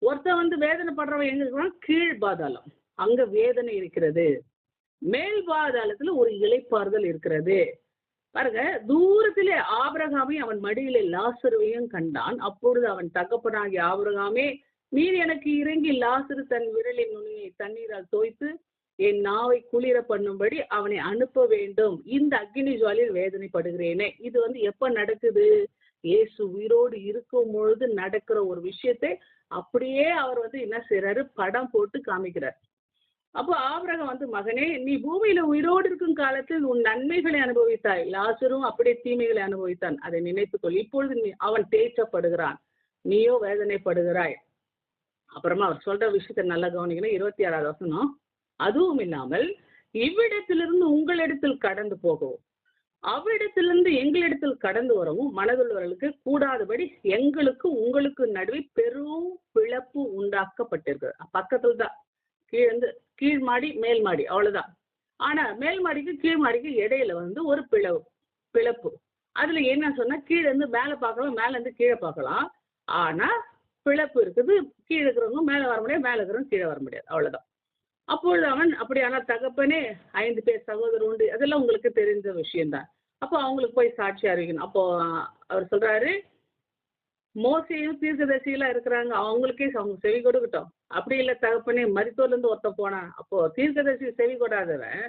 ஒருத்தன் வேதனைப்படுறவன் எங்க இருக்கிறான்? கீழ் பாதாளம், அங்க வேதனை இருக்கிறது. மேல் பாதாளத்துல ஒரு இளைப்பாறுதல் இருக்கிறது. பாருங்க, தூரத்திலே ஆபிரகாமையும் அவன் மடியிலே லாசருவையும் கண்டான். அப்பொழுது அவன் தகப்பனாகிய ஆபிரகாமே, நீர் எனக்கு இறங்கி லாசரு தன் விரலின் நுனியை தண்ணீரால் தோய்த்து என் நாவை குளிர பண்ணும்படி அவனை அனுப்ப வேண்டும், இந்த அக்கினி ஜுவாலில் வேதனைப்படுகிறேனே. இது எப்ப நடக்குது? இயேசு உயிரோடு இருக்கும் பொழுது நடக்கிற ஒரு விஷயத்தை அப்படியே அவர் என்ன செய்யறாரு? படம் போட்டு காமிக்கிறார். அப்போ ஆபிரகாம் மகனே, நீ பூமியில உயிரோடு இருக்கும் காலத்தில் உன் நன்மைகளை அனுபவித்தாய், லாசரும் அப்படியே தீமைகளை அனுபவித்தான், அதை நினைத்துக்கொள். இப்பொழுது அவன் தேய்ச்சப்படுகிறான், நீயோ வேதனைப்படுகிறாய். அப்புறமா அவர் சொல்ற விஷயத்த நல்லா கவனிக்கணும். 26 வசனம், அதுவும் இல்லாமல் இவ்விடத்திலிருந்து உங்களிடத்தில் கடந்து போகவும் அவ்விடத்திலிருந்து எங்களிடத்தில் கடந்து வரவும் மனதுள்ளவர்களுக்கு கூடாதபடி எங்களுக்கு உங்களுக்கு நடுவே பெரும் பிளப்பு உண்டாக்கப்பட்டிருக்கு. பக்கத்துல தான் கீழ் மாடி மேல் மாடி, அவ்வளவுதான். ஆனா மேல் மாடிக்கு கீழ் மாடிக்கு இடையில ஒரு பிளப்பு. அதுல என்ன சொன்னா, கீழே இருந்து மேல பார்க்கலாம், மேல இருந்து கீழே பார்க்கலாம். ஆனா பிளப்பு இருக்குது. கீழே இருக்கிறவங்க மேல வர முடியாது, மேல இருக்கிறவங்க கீழே வர முடியாது, அவ்வளவுதான். அப்பொழுது அவன், அப்படியான தகப்பனே 5 பேர் சகோதரர் உண்டு, அதெல்லாம் உங்களுக்கு தெரிஞ்ச விஷயம்தான். அப்போ அவங்களுக்கு போய் சாட்சி அறிவிக்கணும். அப்போ அவர் சொல்றாரு, மோசையும் தீர்க்கதரிசியெல்லாம் இருக்கிறாங்க, அவங்களுக்கே அவங்க செவி கொடுக்கட்டும். அப்படி இல்லை தகப்பனே, மரித்தோர்ல இருந்து ஒருத்த போனான். அப்போ தீர்க்கதரிசி செவி கொடாதவன்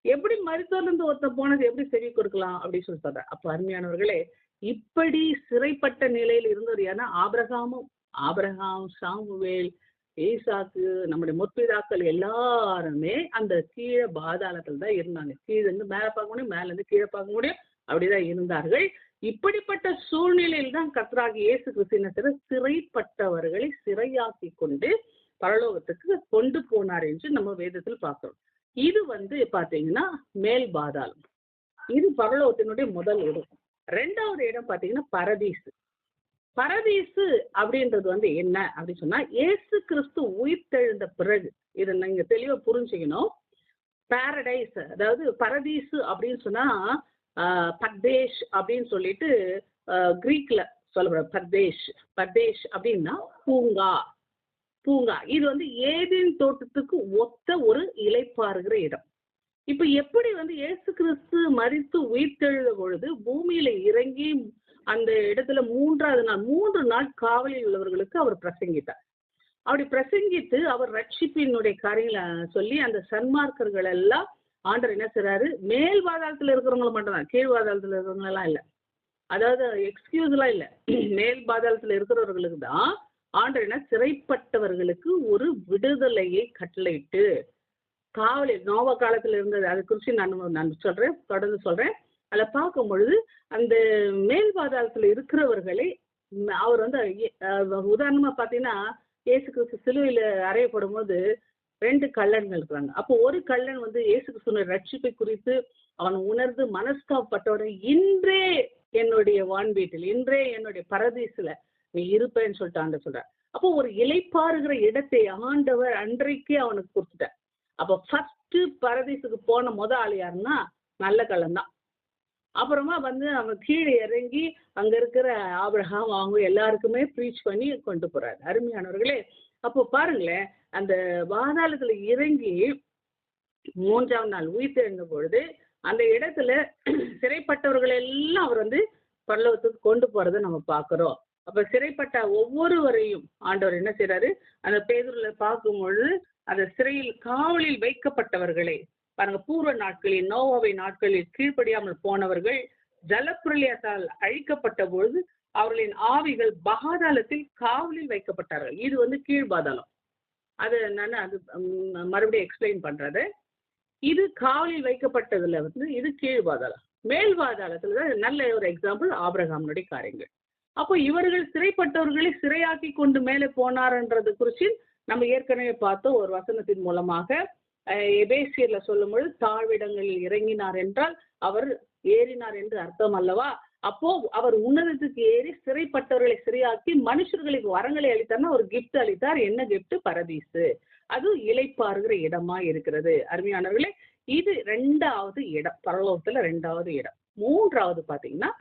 எப்படி மரித்தோர்ல இருந்து ஒருத்த போனது எப்படி செவி கொடுக்கலாம் அப்படின்னு சொல்லி சொல்ற. அப்போ அருமையானவர்களே, இப்படி சிறைப்பட்ட நிலையில் இருந்தது ஏன்னா ஆபிரகாம், சாமுவேல், ஈசாக்கு, நம்முடைய முற்பிதாக்கள் எல்லாருமே அந்த கீழே பாதாளத்துல தான் இருந்தாங்க. கீழே இருந்து மேல பார்க்க முடியும், மேல இருந்து கீழே பார்க்க முடியும், அப்படிதான் இருந்தார்கள். இப்படிப்பட்ட சூழ்நிலையில் தான் கர்த்தராகிய இயேசு கிறிஸ்து சிறைப்பட்டவர்களை சிறையாக்கி கொண்டு பரலோகத்துக்கு கொண்டு போனார் என்று நம்ம வேதத்தில் பார்க்கிறோம். இது பாத்தீங்கன்னா மேல் பாதாளம். இது பரலோகத்தினுடைய முதல் இடம். 2வது இடம் பாத்தீங்கன்னா பரதீசு. பரதீசு அப்படின்றது என்ன அப்படின்னு சொன்னா, இயேசு கிறிஸ்து உயிர்த்தெழுந்த பிறகு, இதை நீங்க தெளிவா புரிஞ்சுக்கணும். பாரடைஸ், அதாவது பரதீசு அப்படின்னு சொன்னா பர்தேஷ் அப்படின்னு சொல்லிட்டு கிரீக்ல சொல்லப்படுற பர்தேஷ். பர்தேஷ் அப்படின்னா பூங்கா. பூங்கா இது வந்து ஏதேன் தோட்டத்துக்கு ஒத்த ஒரு இளைப்பாறுகிற இடம். இப்ப எப்படி வந்து இயேசு கிறிஸ்து மரித்து உயிர்த்தெழுத பொழுது பூமியில இறங்கி அந்த இடத்துல 3 நாள் காவலில் உள்ளவர்களுக்கு அவர் பிரசங்கித்தார். அப்படி பிரசங்கித்து அவர் ரட்சிப்பினுடைய காரியங்களை சொல்லி அந்த சன்மார்க்கர்கள் எல்லாம் ஆண்டவர் என்ன செய்றாரு, மேல் பாதாளத்துல இருக்கிறவங்கள மட்டும்தான், கீழ் பாதாளத்துல இருக்கிறவங்க எல்லாம் இல்ல, அதாவது எக்ஸ்கியூஸ் எல்லாம் இல்ல, மேல் பாதாளத்துல இருக்கிறவர்களுக்கு தான் ஆண்டவர் என்ன, சிறைப்பட்டவர்களுக்கு ஒரு விடுதலையை கட்டளையிட்டு காவலில் நோவா காலத்துல இருந்தது, அதை குறித்து நான் சொல்றேன், தொடர்ந்து சொல்றேன். அதில் பார்க்கும் பொழுது அந்த மேல் பாதாளத்துல இருக்கிறவர்களை அவர் வந்து உதாரணமா பார்த்தீங்கன்னா இயேசு கிறிஸ்து சிலுவையில் அறையப்படும் போது 2 கள்ளன்கள் இருக்கிறாங்க. அப்போ ஒரு கள்ளன் வந்து இயேசு கிறிஸ்துவின் ரட்சிப்பை குறித்து அவன் உணர்ந்து மனஸ்தாபப்பட்டவரை, இன்றே என்னுடைய வான்வீட்டில், இன்றே என்னுடைய பரதீசுல நீ இருப்பேன்னு சொல்லிட்டு ஆண்டவர் சொல்றார். அப்போ ஒரு இளைப்பாறுகிற இடத்தை ஆண்டவர் அன்றைக்கே அவனுக்கு கொடுத்துட்டார். அப்போ ஃபர்ஸ்ட் பரதீசுக்கு போன ஆள் யாருன்னா நல்ல கள்ளன் தான். அப்புறமா வந்து அவன் கீழே இறங்கி அங்க இருக்கிற ஆபிரகாம் அவங்க எல்லாருக்குமே ப்ரீச் பண்ணி கொண்டு போறாரு. அருமையானவர்களே, அப்போ பாருங்களேன், அந்த பாதாளத்துல இறங்கி 3ஆம் நாள் உயிர்த்தெழுந்த பொழுது அந்த இடத்துல சிறைப்பட்டவர்கள் எல்லாம் அவர் வந்து பரலோகத்துக்கு கொண்டு போறதை நம்ம பார்க்கிறோம். அப்ப சிறைப்பட்ட ஒவ்வொருவரையும் ஆண்டவர் என்ன செய்யறாரு, அந்த பேதுருல பார்க்கும் பொழுது அந்த சிறையில் காவலில் வைக்கப்பட்டவர்களை பாருங்க, பூர்வ நாட்களில் நோவாவை நாட்களில் கீழ்ப்படியாமல் போனவர்கள் ஜலப்பிரளயத்தால் அழிக்கப்பட்ட பொழுது அவர்களின் ஆவிகள் பாதாளத்தில் காவலில் வைக்கப்பட்டார்கள். இது வந்து கீழ் பாதாளம். அது என்னன்னு அது மறுபடியும் எக்ஸ்பிளைன் பண்றது. இது காவலில் வைக்கப்பட்டதுல வந்து இது கீழ் பாதாளம். மேல் பாதாளத்துல தான் நல்ல ஒரு எக்ஸாம்பிள் ஆபிரகாமுடைய காரியங்கள். அப்போ இவர்கள் சிறைப்பட்டவர்களை சிறையாக்கி கொண்டு மேலே போனார்ன்றது குறித்து நம்ம ஏற்கனவே பார்த்தோம் ஒரு வசனத்தின் மூலமாக. எபேசியர்ல சொல்லும் பொழுது தாழ்விடங்களில் இறங்கினார் என்றால் அவர் ஏறினார் என்று அர்த்தம் அல்லவா? அப்போ அவர் உன்னதத்துக்கு ஏறி சிறைப்பட்டவர்களை சிறையாக்கி மனுஷர்களுக்கு வரங்களை அளித்தார்னா ஒரு கிஃப்ட் அளித்தார். என்ன கிஃப்ட்? பரதீசு. அது இளைப்பாறுகிற இடமா இருக்கிறது. அருமையானவர்களே, இது 2வது இடம், பரலோகத்துல 2வது இடம். 3வது பாத்தீங்கன்னா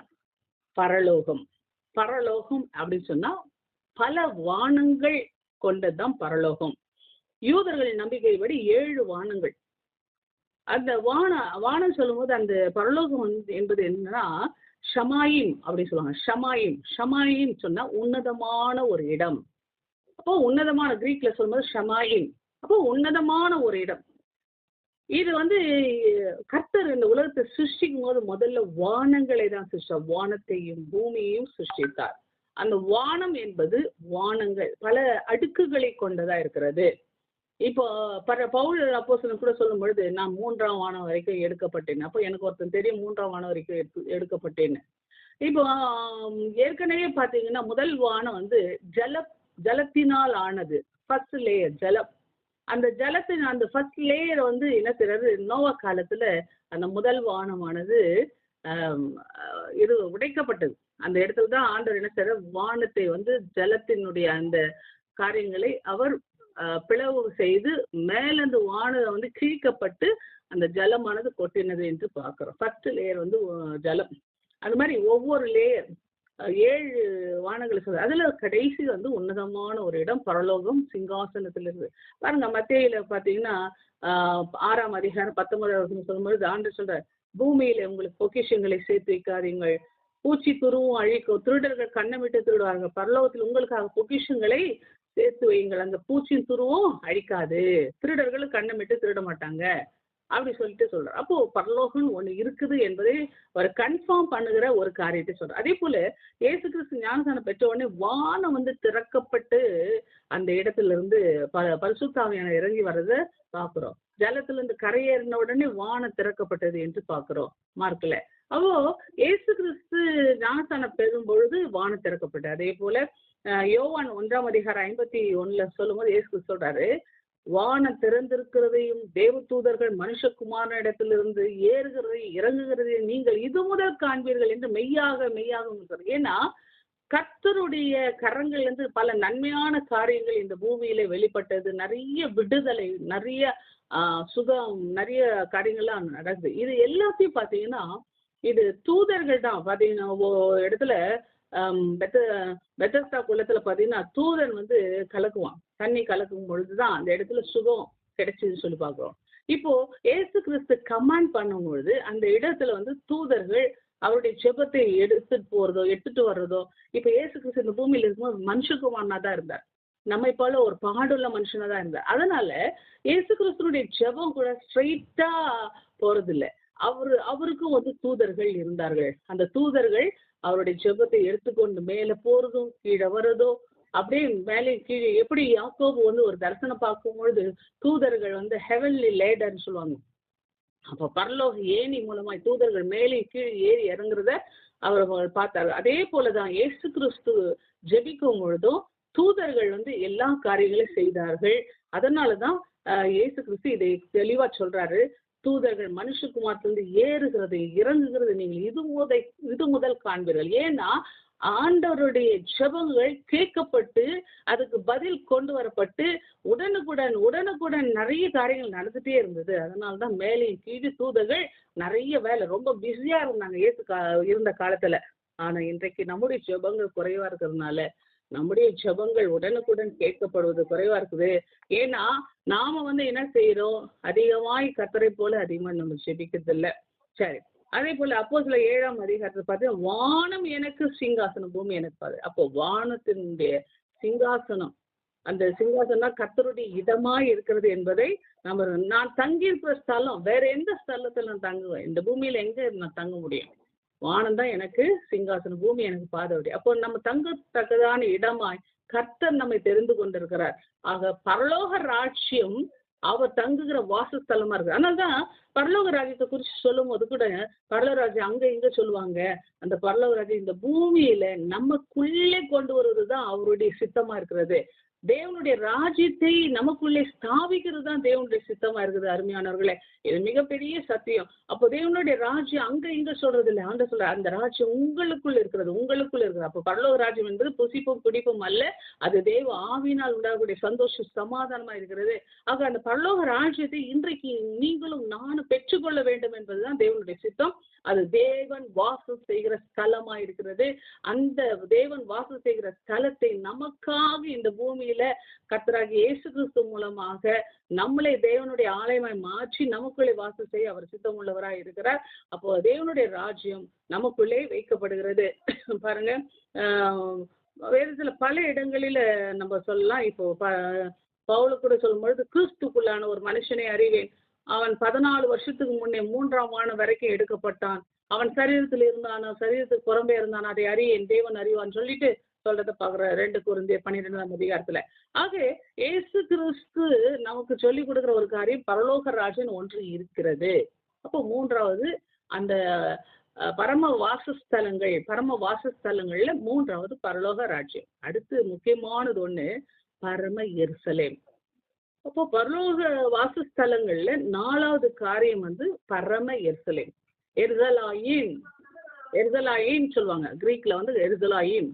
பரலோகம். பரலோகம் அப்படின்னு சொன்னா பல வானங்கள் கொண்டதுதான் பரலோகம். யூதர்களின் நம்பிக்கைப்படி 7 வானங்கள். அந்த வானம் சொல்லும் போது அந்த பரலோகம் என்பது என்னன்னா ஷமாயிம் அப்படின்னு சொல்லுவாங்க. ஷமாயிம், ஷமாயிம் சொன்னா உன்னதமான ஒரு இடம். அப்போ உன்னதமான, கிரீக்ல சொல்லும்போது ஷமாயிம், அப்போ உன்னதமான ஒரு இடம். இது வந்து கர்த்தர் இந்த உலகத்தை சிருஷ்டிக்கும் போது முதல்ல வானங்களை தான் சிருஷ்டித்தார், வானத்தையும் பூமியையும் சிருஷ்டித்தார். அந்த வானம் என்பது வானங்கள் பல அடுக்குகளை கொண்டதா இருக்கிறது. இப்போ பவுல் அப்போஸ்தலன் கூட சொல்லும் பொழுது நான் 3ஆம் வானம் வரைக்கும் எடுக்கப்பட்டேன். அப்போ எனக்கு ஒருத்தன் தெரியும் 3ஆம் வானம் வரைக்கும் எடுக்கப்பட்டேன்னு. இப்போ ஏற்கனவே பார்த்தீங்கன்னா முதல் வானம் வந்து ஜலத்தினால் ஆனது, ஃபர்ஸ்ட் லேயர் ஜலம். அந்த ஜலத்தின் அந்த ஃபர்ஸ்ட் லேயர் வந்து என்ன செய்யறது, நோவா காலத்துல அந்த முதல் வானமானது இது உடைக்கப்பட்டது. அந்த இடத்துல தான் ஆண்டவர் என்ன செய்யற, வானத்தை வந்து ஜலத்தினுடைய அந்த காரியங்களை அவர் பிளவு செய்து மேலந்து வானம் வந்து கிழிக்கப்பட்டு அந்த ஜலமானது கொட்டினது என்று பார்க்கிறோம். ஃபர்ஸ்ட் லேயர் வந்து ஜலம். அது மாதிரி ஒவ்வொரு லேயர் 7 வானங்களை சொல்ற, அதுல கடைசி வந்து உன்னதமான ஒரு இடம் பரலோகம், சிங்காசனத்துல இருந்து. பாருங்க மத்தேயுல பாத்தீங்கன்னா 6ஆம் அதிகாரம் 19வது சொல்லும்போது ஆண்டவர் சொல்ற, பூமியில உங்களுக்கு பொக்கிஷங்களை சேர்த்து வைக்காதீங்கள், பூச்சி துருவும் அழிக்கும், திருடர்கள் கண்ணமிட்டு திருடுவாங்க, பரலோகத்தில் உங்களுக்காக பொக்கிஷங்களை சேர்த்து வையுங்கள், அந்த பூச்சியின் துருவும் அழிக்காது, திருடர்களும் கண்ணமிட்டு திருட மாட்டாங்க அப்படி சொல்லிட்டு சொல்றாரு. அப்போ பரலோகம் ஒண்ணு இருக்குது என்பதை ஒரு கன்ஃபார்ம் பண்ணுகிற ஒரு காரியத்தை சொல்றாரு. அதே போல இயேசு கிறிஸ்து ஞானஸ்நானம் பெற்ற உடனே வானம் வந்து திறக்கப்பட்டு அந்த இடத்துல இருந்து பரிசுத்த ஆவியானவர் இறங்கி வர்றதை பாக்குறோம். ஜலத்துல இருந்து கரையேறின உடனே வானம் திறக்கப்பட்டது என்று பாக்குறோம் மார்க்ல. அப்போ இயேசு கிறிஸ்து ஞானஸ்நானம் பெறும் பொழுது வானம் திறக்கப்பட்டது. அதே போல யோவான் 1ஆம் அதிகாரம் 51ல சொல்லும் போது இயேசு கிறிஸ்து சொல்றாரு, வானம் திறந்திருக்கிறதையும் தேவதூதர்கள் மனுஷகுமாரன் இடத்திலிருந்து ஏறுகிறதையும் இறங்குகிறதையும் நீங்கள் இது முதல் காண்பீர்கள் என்று மெய்யாக மெய்யாக. ஏன்னா கர்த்தருடைய கரங்கள் இருந்து பல நன்மையான காரியங்கள் இந்த பூமியில வெளிப்பட்டது, நிறைய விடுதலை, நிறைய சுகம், நிறைய காரியங்கள்லாம் நடக்குது. இது எல்லாத்தையும் பார்த்தீங்கன்னா இது தூதர்கள் தான் பார்த்தீங்கன்னா இடத்துல பெத்தஸ்தா குளத்துல பார்த்தீங்கன்னா தூதன் வந்து கலக்குவான். தண்ணி கலக்கும் பொழுதுதான் அந்த இடத்துல சுகம் கிடைச்சதுன்னு சொல்லி பார்க்குறோம். இப்போ ஏசு கிறிஸ்து கமாண்ட் பண்ணும்பொழுது அந்த இடத்துல வந்து தூதர்கள் அவருடைய ஜெபத்தை எடுத்துட்டு வர்றதோ. இப்ப ஏசு கிறிஸ்து இந்த பூமியில இருக்கும்போது மனுஷகுமாரனா தான் இருந்தார். நம்மை போல ஒரு பாடுள்ள மனுஷனா தான் இருந்தார். அதனால ஏசு கிறிஸ்துடைய ஜெபம் கூட ஸ்ட்ரைட்டா போறதில்லை. அவருக்கும் வந்து தூதர்கள் இருந்தார்கள். அந்த தூதர்கள் அவருடைய ஜெபத்தை எடுத்துக்கொண்டு மேல போறதும் கீழே வர்றதோ அப்படியே மேலே கீழே எப்படி யாக்கோபு வந்து ஒரு தரிசனம் பார்க்கும் பொழுது தூதர்கள் வந்து ஹெவன்லி லேடர்ன்னு சொல்லுவாங்க. அப்ப பரலோக ஏணி மூலமாய் தூதர்கள் மேலே கீழே ஏறி இறங்குறத அவர் பார்த்தாரு. அதே போலதான் இயேசு கிறிஸ்து ஜெபிக்கும் பொழுதும் தூதர்கள் வந்து எல்லா காரியங்களையும் செய்தார்கள். அதனாலதான் இயேசு கிறிஸ்து இதை தெளிவா சொல்றாரு. தூதர்கள் மனுஷகுமாரத்திலிருந்து ஏறுகிறது இறங்குகிறது நீங்கள் இது முதல் காண்பீர்கள். ஏன்னா ஆண்டவருடைய ஜெபங்கள் கேட்கப்பட்டு அதுக்கு பதில் கொண்டு வரப்பட்டு உடனுக்குடன் நிறைய காரியங்கள் நடந்துட்டே இருந்தது. அதனாலதான் மேலே கீழே தூதர்கள் நிறைய வேலை ரொம்ப பிஸியா இருந்தாங்க இருந்த காலத்துல. ஆனா இன்றைக்கு நம்முடைய ஜெபங்கள் குறைவா இருக்கிறதுனால நம்முடைய ஜெபங்கள் உடனுக்குடன் கேட்கப்படுவது குறைவா இருக்குது. ஏன்னா நாம வந்து என்ன செய்யறோம், அதிகமாய் கர்த்தரை போல அதிகமா நம்ம ஜெபிக்கிறது இல்லை. சரி, அதே போல அப்போஸ்தலர் 7ஆம் அதிகாரத்தை பார்த்தீங்கன்னா வானம் எனக்கு சிங்காசனம் பூமி எனக்கு பாது. அப்போ வானத்தினுடைய சிங்காசனம், அந்த சிங்காசனம் கர்த்தருடைய இதமாய் இருக்கிறது என்பதை நான் தங்கி இருக்கிற ஸ்தலம் வேற எந்த ஸ்தலத்துல நான் தங்குவேன்? இந்த பூமியில எங்க நான் தங்க முடியும்? வானம் தான் எனக்கு சிங்காசனம் பூமி எனக்கு பாதவடி. அப்போ நம்ம தங்கத்தக்கதான இடமாய் கர்த்தர் நம்மை தெரிந்து கொண்டிருக்கிறார். ஆக பரலோக ராஜ்யம் அவர் தங்குகிற வாசஸ்தலமா இருக்கு. அதனால்தான் பரலோக ராஜ்யத்தை குறித்து சொல்லும் போது கூட பரலோக ராஜ்யம் அங்க இங்க சொல்லுவாங்க. அந்த பரலோக ராஜ்யம் இந்த பூமியில நமக்குள்ளே கொண்டு வருவதுதான் அவருடைய சித்தமா இருக்கிறது. தேவனுடைய ராஜ்யத்தை நமக்குள்ளே ஸ்தாபிக்கிறது தான் தேவனுடைய சித்தமா இருக்குது. அருமையானவர்களே, இது மிகப்பெரிய சத்தியம். அப்போ தேவனுடைய ராஜ்யம் அங்க இங்க சொல்றது இல்லை. ஆண்ட சொல்ற அந்த ராஜ்யம் உங்களுக்குள்ள இருக்கிறது. அப்போ பரலோக ராஜ்யம் என்பது புசிப்பும் குடிப்பும் அல்ல, அது தேவ ஆவியினால் உண்டாகக்கூடிய சந்தோஷம் சமாதானமா இருக்கிறது. ஆக அந்த பரலோக ராஜ்யத்தை இன்றைக்கு நீங்களும் நானும் பெற்றுக்கொள்ள வேண்டும் என்பதுதான் தேவனுடைய சித்தம். அது தேவன் வாசம் செய்கிற ஸ்தலமா இருக்கிறது. அந்த தேவன் வாசம் செய்கிற ஸ்தலத்தை நமக்காக இந்த பூமியில கர்த்தராகிய இயேசு கிறிஸ்து மூலமாக நம்மளை தேவனுடைய ஆலயமாய் மாற்றி நமக்குள்ளே வாசம் செய்ய அவர் சித்தம் உள்ளவராய் இருக்கிறார். அப்போ தேவனுடைய ராஜ்யம் நமக்குள்ளே வைக்கப்படுகிறது. பாருங்க, வேதத்துல பல இடங்களில நம்ம சொல்லலாம். இப்போ பவுல் கூட சொல்லும் பொழுது கிறிஸ்துக்குள்ளான ஒரு மனுஷனை அறிவேன், அவன் 14 வருஷத்துக்கு முன்னே 3ஆம் வானம் வரைக்கும் எடுக்கப்பட்டான், அவன் சரீரத்தில் இருந்தானோ சரீரத்துக்கு புறம்பே இருந்தான், அதை அறியேன் தேவன் அறிவான்னு சொல்லிட்டு சொல்றத பாக்குற 2 கொரிந்தியர் 12ஆம் அதிகாரத்துல. ஆக இயேசு கிறிஸ்து நமக்கு சொல்லி கொடுக்குற ஒரு காரியம் பரலோக ராஜ்யம் ஒன்று இருக்கிறது. அப்போ 3வது அந்த பரம வாசஸ்தலங்கள்ல 3வது பரலோக ராஜ்யம். அடுத்து முக்கியமானது ஒண்ணு பரம எருசலேம். அப்போ பரலோக வாசஸ்தலங்கள்ல 4வது காரியம் வந்து பரம எருசலேம். எருசலாயின் சொல்லுவாங்க, கிரீக்ல வந்து எருசலாயின்.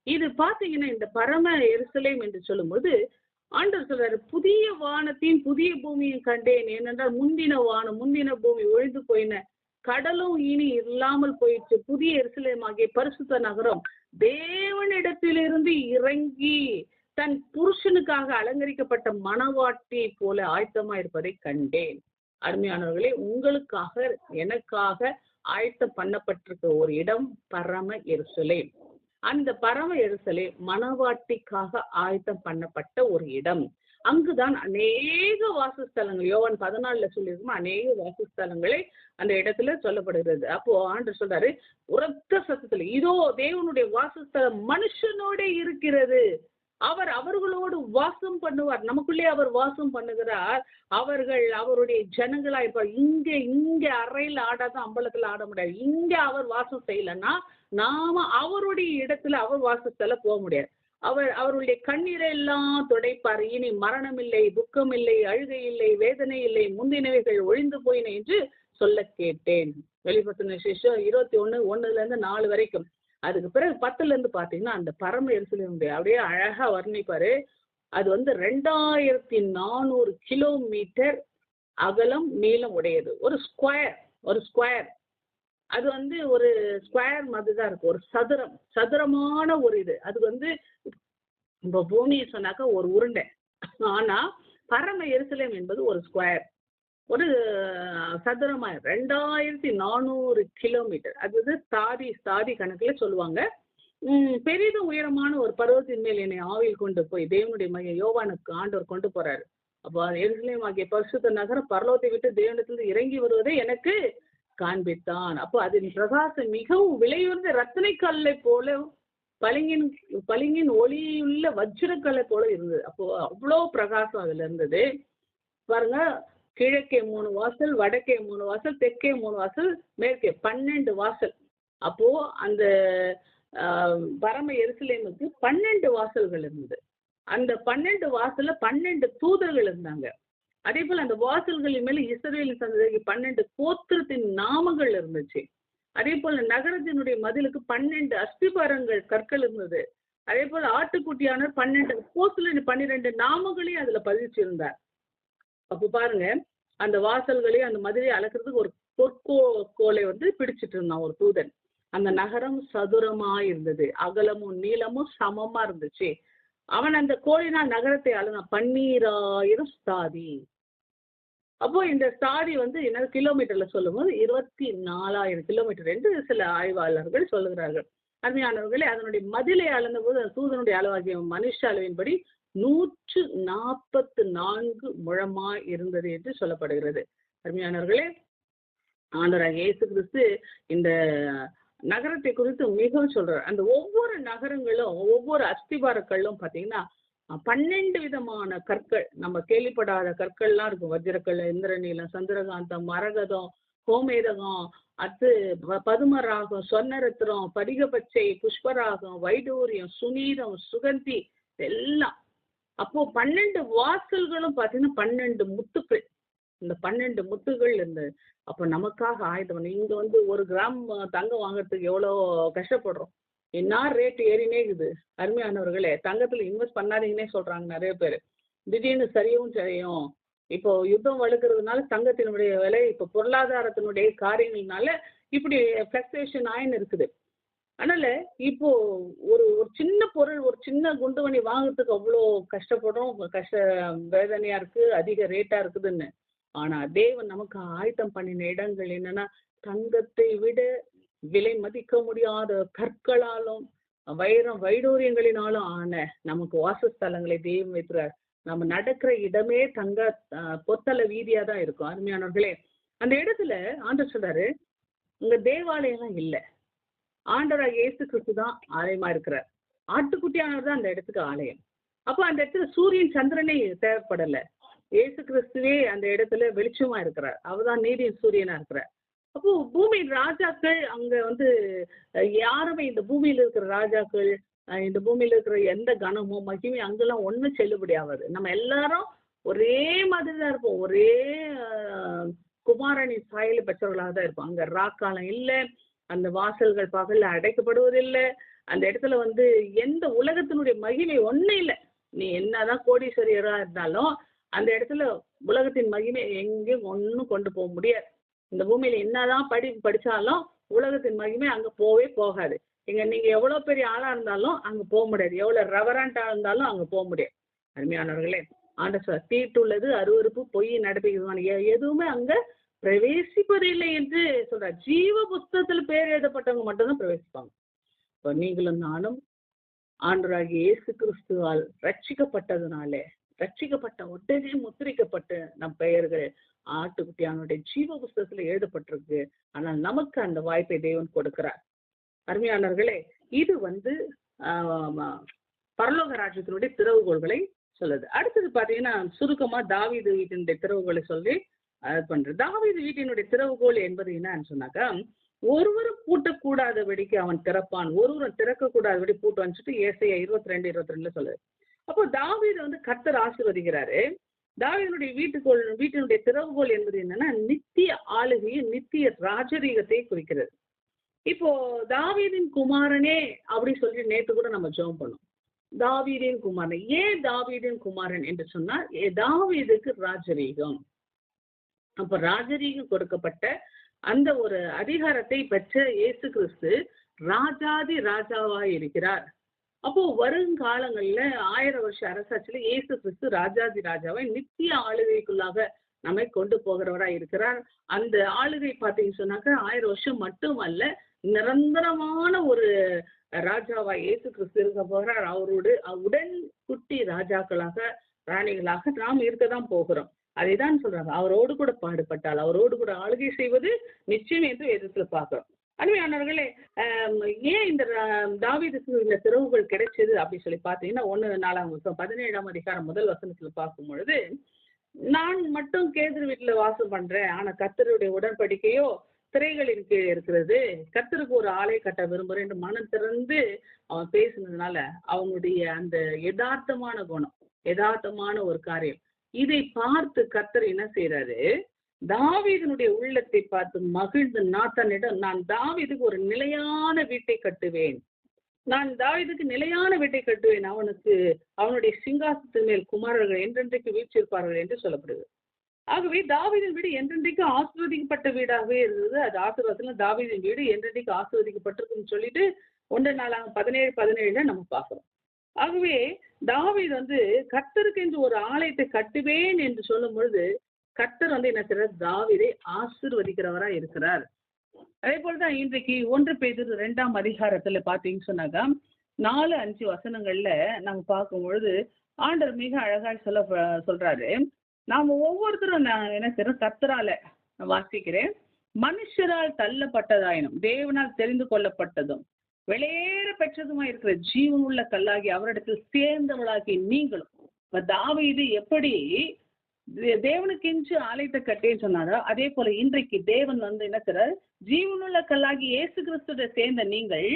இது பாத்தீங்கன்னா இந்த பரம எருசலேம் என்று சொல்லும்போது ஆண்டவர் சொல்றாரு, புதிய வானத்தையும் புதிய பூமியும் கண்டேன். ஏனென்றால் முந்தின வானம் முந்தின பூமி ஒழிந்து போயின, கடலும் இனி இல்லாமல் போயிடுச்சு. புதிய எருசலேம் ஆகிய பரிசுத்த நகரம் தேவனிடத்திலிருந்து இறங்கி தன் புருஷனுக்காக அலங்கரிக்கப்பட்ட மணவாட்டி போல ஆயத்தமா இருப்பதை கண்டேன். அருமையானவர்களே, உங்களுக்காக எனக்காக ஆயத்தம் பண்ணப்பட்டிருக்க ஒரு இடம் பரம எருசலேம். அந்த பரம எருசலேம் மணவாட்டிக்காக ஆயத்தம் பண்ணப்பட்ட ஒரு இடம். அங்குதான் அநேக வாசஸ்தலங்கள், யோவான் 14 சொல்லியிருக்கோம், அநேக வாசஸ்தலங்களை அந்த இடத்துல சொல்லப்படுகிறது. அப்போ ஆண்டவர் சொல்றாரு உரத்த சத்தத்துல, இதோ தேவனுடைய வாசஸ்தலம் மனுஷனோட இருக்கிறது, அவர் அவர்களோடு வாசம் பண்ணுவார். நமக்குள்ளே அவர் வாசம் பண்ணுகிறார். அவர்கள் அவருடைய ஜனங்களா இருப்பார். இங்க அறையில் ஆடாதான் அம்பலத்துல ஆட முடியாது. இங்க அவர் வாசம் செய்யலன்னா நாம அவருடைய இடத்துல அவர் வாசஸ்தல போக முடியாது. அவருடைய கண்ணீரை எல்லாம் துடைப்பார். இனி மரணம் இல்லை, துக்கம் இல்லை, அழுகை இல்லை, வேதனை இல்லை, முந்தினவைகள் ஒழிந்து போயின என்று சொல்ல கேட்டேன். வெளிப்படுத்தின விசேஷம் 21:1-4 வரைக்கும். அதுக்கு பிறகு 10ல பாத்தீங்கன்னா அந்த பரம எருசலேம் அப்படியே அழகா வர்ணிப்பாரு. அது வந்து 2400 கிலோமீட்டர் அகலம் நீளம் உடையது. ஒரு ஸ்கொயர் அது வந்து ஒரு ஸ்கொயர் மாதிரி தான் இருக்கும், ஒரு சதுரமான ஒரு இது. அது வந்து இப்போ பூமியை சொன்னாக்கா ஒரு உருண்டை. ஆனா பரம எருசலேம் என்பது ஒரு ஸ்கொயர், ஒரு சதுரமா 2400 கிலோமீட்டர். அது வந்து ஸ்தாதி கணக்குல சொல்லுவாங்க. பெரிதும் உயரமான ஒரு பருவத்தின் மேல் என்னை ஆவியில் கொண்டு போய் தேவனுடைய மையம் யோவானுக்கு ஆண்டவர் கொண்டு போறாரு. அப்போ எருசலேம் ஆகிய பரிசுத்த நகரம் பரலோகத்தை விட்டு தேவனிடத்திலிருந்து இறங்கி வருவதை எனக்கு காண்பித்தான். அப்போ அதன் பிரகாசம் மிகவும் விலையுறந்த ரத்தினை கல்லை போல, பளிங்கின் ஒளியுள்ள வஜ்ரக்கல்லை போல இருந்தது. அப்போ அவ்வளோ பிரகாசம் அதுல இருந்தது. பாருங்க, கிழக்கே 3 வாசல், வடக்கே 3 வாசல், தெற்கே 3 வாசல், மேற்கே 12 வாசல். அப்போ அந்த பரம எருசலேமுக்கு 12 வாசல்கள் இருந்தது. அந்த 12 வாசல்ல 12 தூதர்கள் இருந்தாங்க. அதே போல அந்த வாசல்களின் மேல இஸ்ரவேலின் சந்ததிக்கு 12 கோத்திரத்தின் நாமங்கள் இருந்துச்சு. அதே போல நகரத்தினுடைய மதிலுக்கு 12 அஸ்திபாரங்கள் கற்கள் இருந்தது. அதே போல ஆட்டுக்குட்டியானவர் 12 அப்போஸ்தலரின் 12 நாமங்களையும் அதுல பதிச்சிருந்தார். அப்போ பாருங்க, அந்த வாசல்களையும் அந்த மதிலை அளக்கிறதுக்கு ஒரு பொற்கோலை வந்து பிடிச்சிட்டு இருந்தான் ஒரு தூதன். அந்த நகரம் சதுரமா இருந்தது, அகலமும் நீளமும் சமமா இருந்துச்சு. அவன் அந்த கோலினால் நகரத்தை அளந்தான் 12,000 ஸ்தாதி. அப்போ இந்த ஸ்தாதி வந்து என்ன கிலோமீட்டர்ல சொல்லும்போது 24,000 கிலோமீட்டர் என்று சில ஆய்வாளர்கள் சொல்லுகிறார்கள். அருமையானவர்களே, அதனுடைய மதிலை அளந்த போது தூதனுடைய அளவாகிய மனுஷ அளவின்படி 144 முழமா இருந்தது என்று சொல்லப்படுகிறது. அருமையானவர்களே, ஆண்டவராகிய இயேசு கிறிஸ்து இந்த நகரத்தை குறித்து மிகவும் சொல்றார். அந்த ஒவ்வொரு நகரங்களும் ஒவ்வொரு அஸ்திபாரக்கல்லும் பார்த்தீங்கன்னா 12 விதமான கற்கள், நம்ம கேள்விப்படாத கற்கள்லாம் இருக்கும். வஜ்ரக்கல், இந்திரநீலம், சந்திரகாந்தம், மரகதம், கோமேதகம், பதுமராகம், சொர்ணரத்னம், படிகபச்சை, புஷ்பராகம், வைடூரியம், சுனீரம், சுகந்தி எல்லாம். அப்போ 12 வாசல்களும் பார்த்தீங்கன்னா 12 முத்துக்கள். இந்த 12 முத்துகள் இருந்தது. அப்போ நமக்காக ஆயுதம். இங்க வந்து 1 கிராம் தங்கம் வாங்குறதுக்கு எவ்வளோ கஷ்டப்படுறோம், என்ன ரேட் ஏறினே இருக்குது. அருமையானவர்களே, தங்கத்துல இன்வெஸ்ட் பண்ணாதீங்கன்னே சொல்றாங்க நிறைய பேர். திடீர்னு சரியும். இப்போ யுத்தம் வளர்க்கறதுனால தங்கத்தினுடைய விலை, இப்போ பொருளாதாரத்தினுடைய காரியங்கள்னால இப்படி ஃபிளக்சுவேஷன் ஆயின்னு இருக்குது. அதனால இப்போ ஒரு சின்ன பொருள், ஒரு சின்ன குண்டுமணி வாங்குறதுக்கு அவ்வளோ கஷ்டப்படுறோம், வேதனையா இருக்கு, அதிக ரேட்டா இருக்குதுன்னு. ஆனா தேவன் நமக்கு ஆயத்தம் பண்ணின இடங்கள் என்னன்னா, தங்கத்தை விட விலை மதிக்க முடியாத கற்களாலும் வைடூரியங்களினாலும் ஆன நமக்கு வாசஸ்தலங்களை தெய்வம் வைக்கிறார். நம்ம நடக்கிற இடமே தங்க பொத்தல வீதியா தான் இருக்கும். அருமையானவர்களே, அந்த இடத்துல ஆண்டவர் சொல்றாரு, உங்க தேவாலயம் இல்லை, ஆண்டவராக இயேசு கிறிஸ்து தான் ஆலயமா இருக்கிறார். ஆட்டுக்குட்டியானவர் தான் அந்த இடத்துக்கு ஆலயம். அப்போ அந்த இடத்துல சூரியன் சந்திரனே தேவைப்படலை, இயேசு கிறிஸ்துவே அந்த இடத்துல வெளிச்சமா இருக்கிறார். அவர்தான் நீதியின் சூரியனா இருக்கிறார். அப்போ பூமியின் ராஜாக்கள் அங்க வந்து யாருமே, இந்த பூமியில இருக்கிற ராஜாக்கள், இந்த பூமியில இருக்கிற எந்த கனமும் மகிமை அங்கெல்லாம் ஒன்றும் செல்லுபடி ஆகாது. நம்ம எல்லாரும் ஒரே மாதிரி தான் இருப்போம், ஒரே குமாரனின் சாயலை பெற்றவர்களாக தான் இருப்போம். அங்க ராக்காலம் இல்லை, அந்த வாசல்கள் பகல்ல அடைக்கப்படுவதில்லை. அந்த இடத்துல வந்து எந்த உலகத்தினுடைய மகிமை ஒன்றும் இல்லை. நீ என்னதான் கோடீஸ்வரியரா இருந்தாலும் அந்த இடத்துல உலகத்தின் மகிமை எங்கேயும் ஒன்றும் கொண்டு போக முடியாது. இந்த பூமியில என்னதான் படிச்சாலும் உலகத்தின் மகிமை அங்க போவே போகாது. நீங்க எவ்வளவு பெரிய ஆளா இருந்தாலும் அங்க போக முடியாது, எவ்வளவு ரெவரண்டா இருந்தாலும் அங்க போக முடியாது. அருமையானவர்களே, ஆண்டவர் தீட்டுள்ளது, அருவருப்பு, பொய் நடப்பிக்குவான், எதுவுமே அங்க பிரவேசிப்பதில்லை என்று சொல்றார். ஜீவ புஸ்தகத்துல பேர் எழுதப்பட்டவங்க மட்டும்தான் பிரவேசிப்பாங்க. இப்போ நீங்களும் நானும் ஆண்டவராகிய இயேசு கிறிஸ்துவால் ரட்சிக்கப்பட்டதுனாலே, ரட்சிக்கப்பட்ட உடனே முத்திரிக்கப்பட்டு நம் பெயர்கள் ஆட்டுக்குட்டியானுடைய ஜீவ புஸ்தகத்துல எழுதப்பட்டிருக்கு. ஆனால் நமக்கு அந்த வாய்ப்பை தேவன் கொடுக்கிறார். அருமையானவர்களே, இது வந்து பரலோக ராஜ்யத்தினுடைய திறவுகோள்களை சொல்லுது. அடுத்தது பாத்தீங்கன்னா சுருக்கமா தாவீது வீட்டினுடைய திறவுகோலை சொல்லி பண்றது. தாவீது வீட்டினுடைய திறவுகோல் என்பது என்னன்னு சொன்னாக்கா, ஒருவரும் பூட்டக்கூடாதபடிக்கு அவன் திறப்பான், ஒருவரும் திறக்கக்கூடாதபடி பூட்டுவான்னு சொல்லிட்டு ஏசாயா 22:22 சொல்லுது. அப்போ தாவீது வந்து கர்த்தர் ஆசீர்வதிக்கிறாரு. தாவீதுடைய வீட்டினுடைய திறவுகோல் என்பது என்னன்னா, நித்திய ஆளுகையும் நித்திய ராஜரீகத்தை குறிக்கிறது. இப்போ தாவீதின் குமாரனே அப்படி சொல்லி நேற்று கூட நம்ம ஜெபம் பண்ணோம். தாவீதின் குமாரன், ஏன் தாவீதின் குமாரன் என்று சொன்னா, தாவீதுக்கு ராஜரீகம். அப்ப ராஜரீகம் கொடுக்கப்பட்ட அந்த ஒரு அதிகாரத்தை பெற்ற இயேசு கிறிஸ்து ராஜாதி ராஜாவாய் இருக்கிறார். அப்போ வருங்காலங்கள்ல 1000 வருஷ அரசாட்சியில இயேசு கிறிஸ்து ராஜாதி ராஜாவை நித்திய ஆளுகைக்குள்ளாக நம்மை கொண்டு போகிறவரா இருக்கிறார். அந்த ஆளுகை பார்த்தீங்கன்னு சொன்னாக்க 1000 வருஷம் மட்டுமல்ல, நிரந்தரமான ஒரு ராஜாவா இயேசு கிறிஸ்து இருக்க போகிறார். அவரோடு உடன் குட்டி ராஜாக்களாக ராணிகளாக நாம் இருக்கதான் போகிறோம். அதைதான் சொல்றாங்க, அவரோடு கூட பாடுபட்டால் அவரோடு கூட ஆளுகை செய்வது நிச்சயம் என்று வேதத்துல பார்க்கிறோம். அருமையானவர்களே, ஏன் இந்த தாவீதுக்கு இந்த திறவுகள் கிடைச்சது அப்படி சொல்லி பார்த்தீங்கன்னா 1 அதிகாரம் 1 வசனத்துல பார்க்கும் பொழுது, நான் மட்டும் கேதுரு வீட்டுல வாசம் பண்றேன், ஆனா கர்த்தருடைய உடன்படிக்கையோ திரைகளின் கீழே இருக்கிறது, கர்த்தருக்கு ஒரு ஆலை கட்ட விரும்புறேன் என்று மனம் திறந்து அவன் பேசினதுனால அவனுடைய அந்த யதார்த்தமான குணம், யதார்த்தமான ஒரு காரியம், இதை பார்த்து கர்த்தர் என்ன செய்யறாரு, தாவீதினுடைய உள்ளத்தை பார்த்து மகிழ்ந்து நாத்தானிடம், நான் தாவீதுக்கு ஒரு நிலையான வீட்டை கட்டுவேன், நான் தாவீதுக்கு நிலையான வீட்டை கட்டுவேன், அவனுடைய சிங்காசனத்தின் மேல் குமாரர்கள் என்றென்றைக்கு வீற்றிருப்பார்கள் என்று சொல்லப்படுது. ஆகவே தாவீதின் வீடு என்றென்றைக்கு ஆசீர்வதிக்கப்பட்ட வீடாகவே இருந்தது. அது ஆசீர்வாதத்துல தாவீதின் வீடு என்றென்றைக்கு ஆசீர்வதிக்கப்பட்டிருக்குன்னு சொல்லிட்டு 1 நம்ம பார்க்கிறோம். ஆகவே தாவீது கர்த்தருக்கு என்று ஒரு ஆலயத்தை கட்டுவேன் என்று சொல்லும் பொழுது கர்த்தர் என்ன செய்றார், தாவீதை ஆசீர்வதிக்கிறவரா இருக்கிறார். அதே போலதான் இன்றைக்கு 1 பேதுரு 2 அதிகாரத்துல பாத்தீங்கன்னு சொன்னாக்கா 4-5 வசனங்கள்ல நம்ம பார்க்கும் பொழுது ஆண்டவர் மிக அழகாய் சொல்றாரு, நாம ஒவ்வொருத்தரும் என்ன செய்யறோம், கர்த்தரால வாசிக்கிறேன், மனுஷரால் தள்ளப்பட்டதாயினும் தேவனால் தெரிந்து கொள்ளப்பட்டதும் வெளியேற பெற்றதுமா இருக்கிற ஜீவன் உள்ள கல்லாகி அவரிடத்தில் சேர்ந்தவளாகி நீங்களும். இப்ப தாவீது எப்படி தேவனுக்கென்று ஆலயத்தை கட்டேன்னு சொன்னாரோ அதே போல இன்றைக்கு தேவன் என்ன செய்றார், ஜீவனுள்ள கல்லாகி இயேசு கிறிஸ்துவோட சேர்ந்த நீங்கள்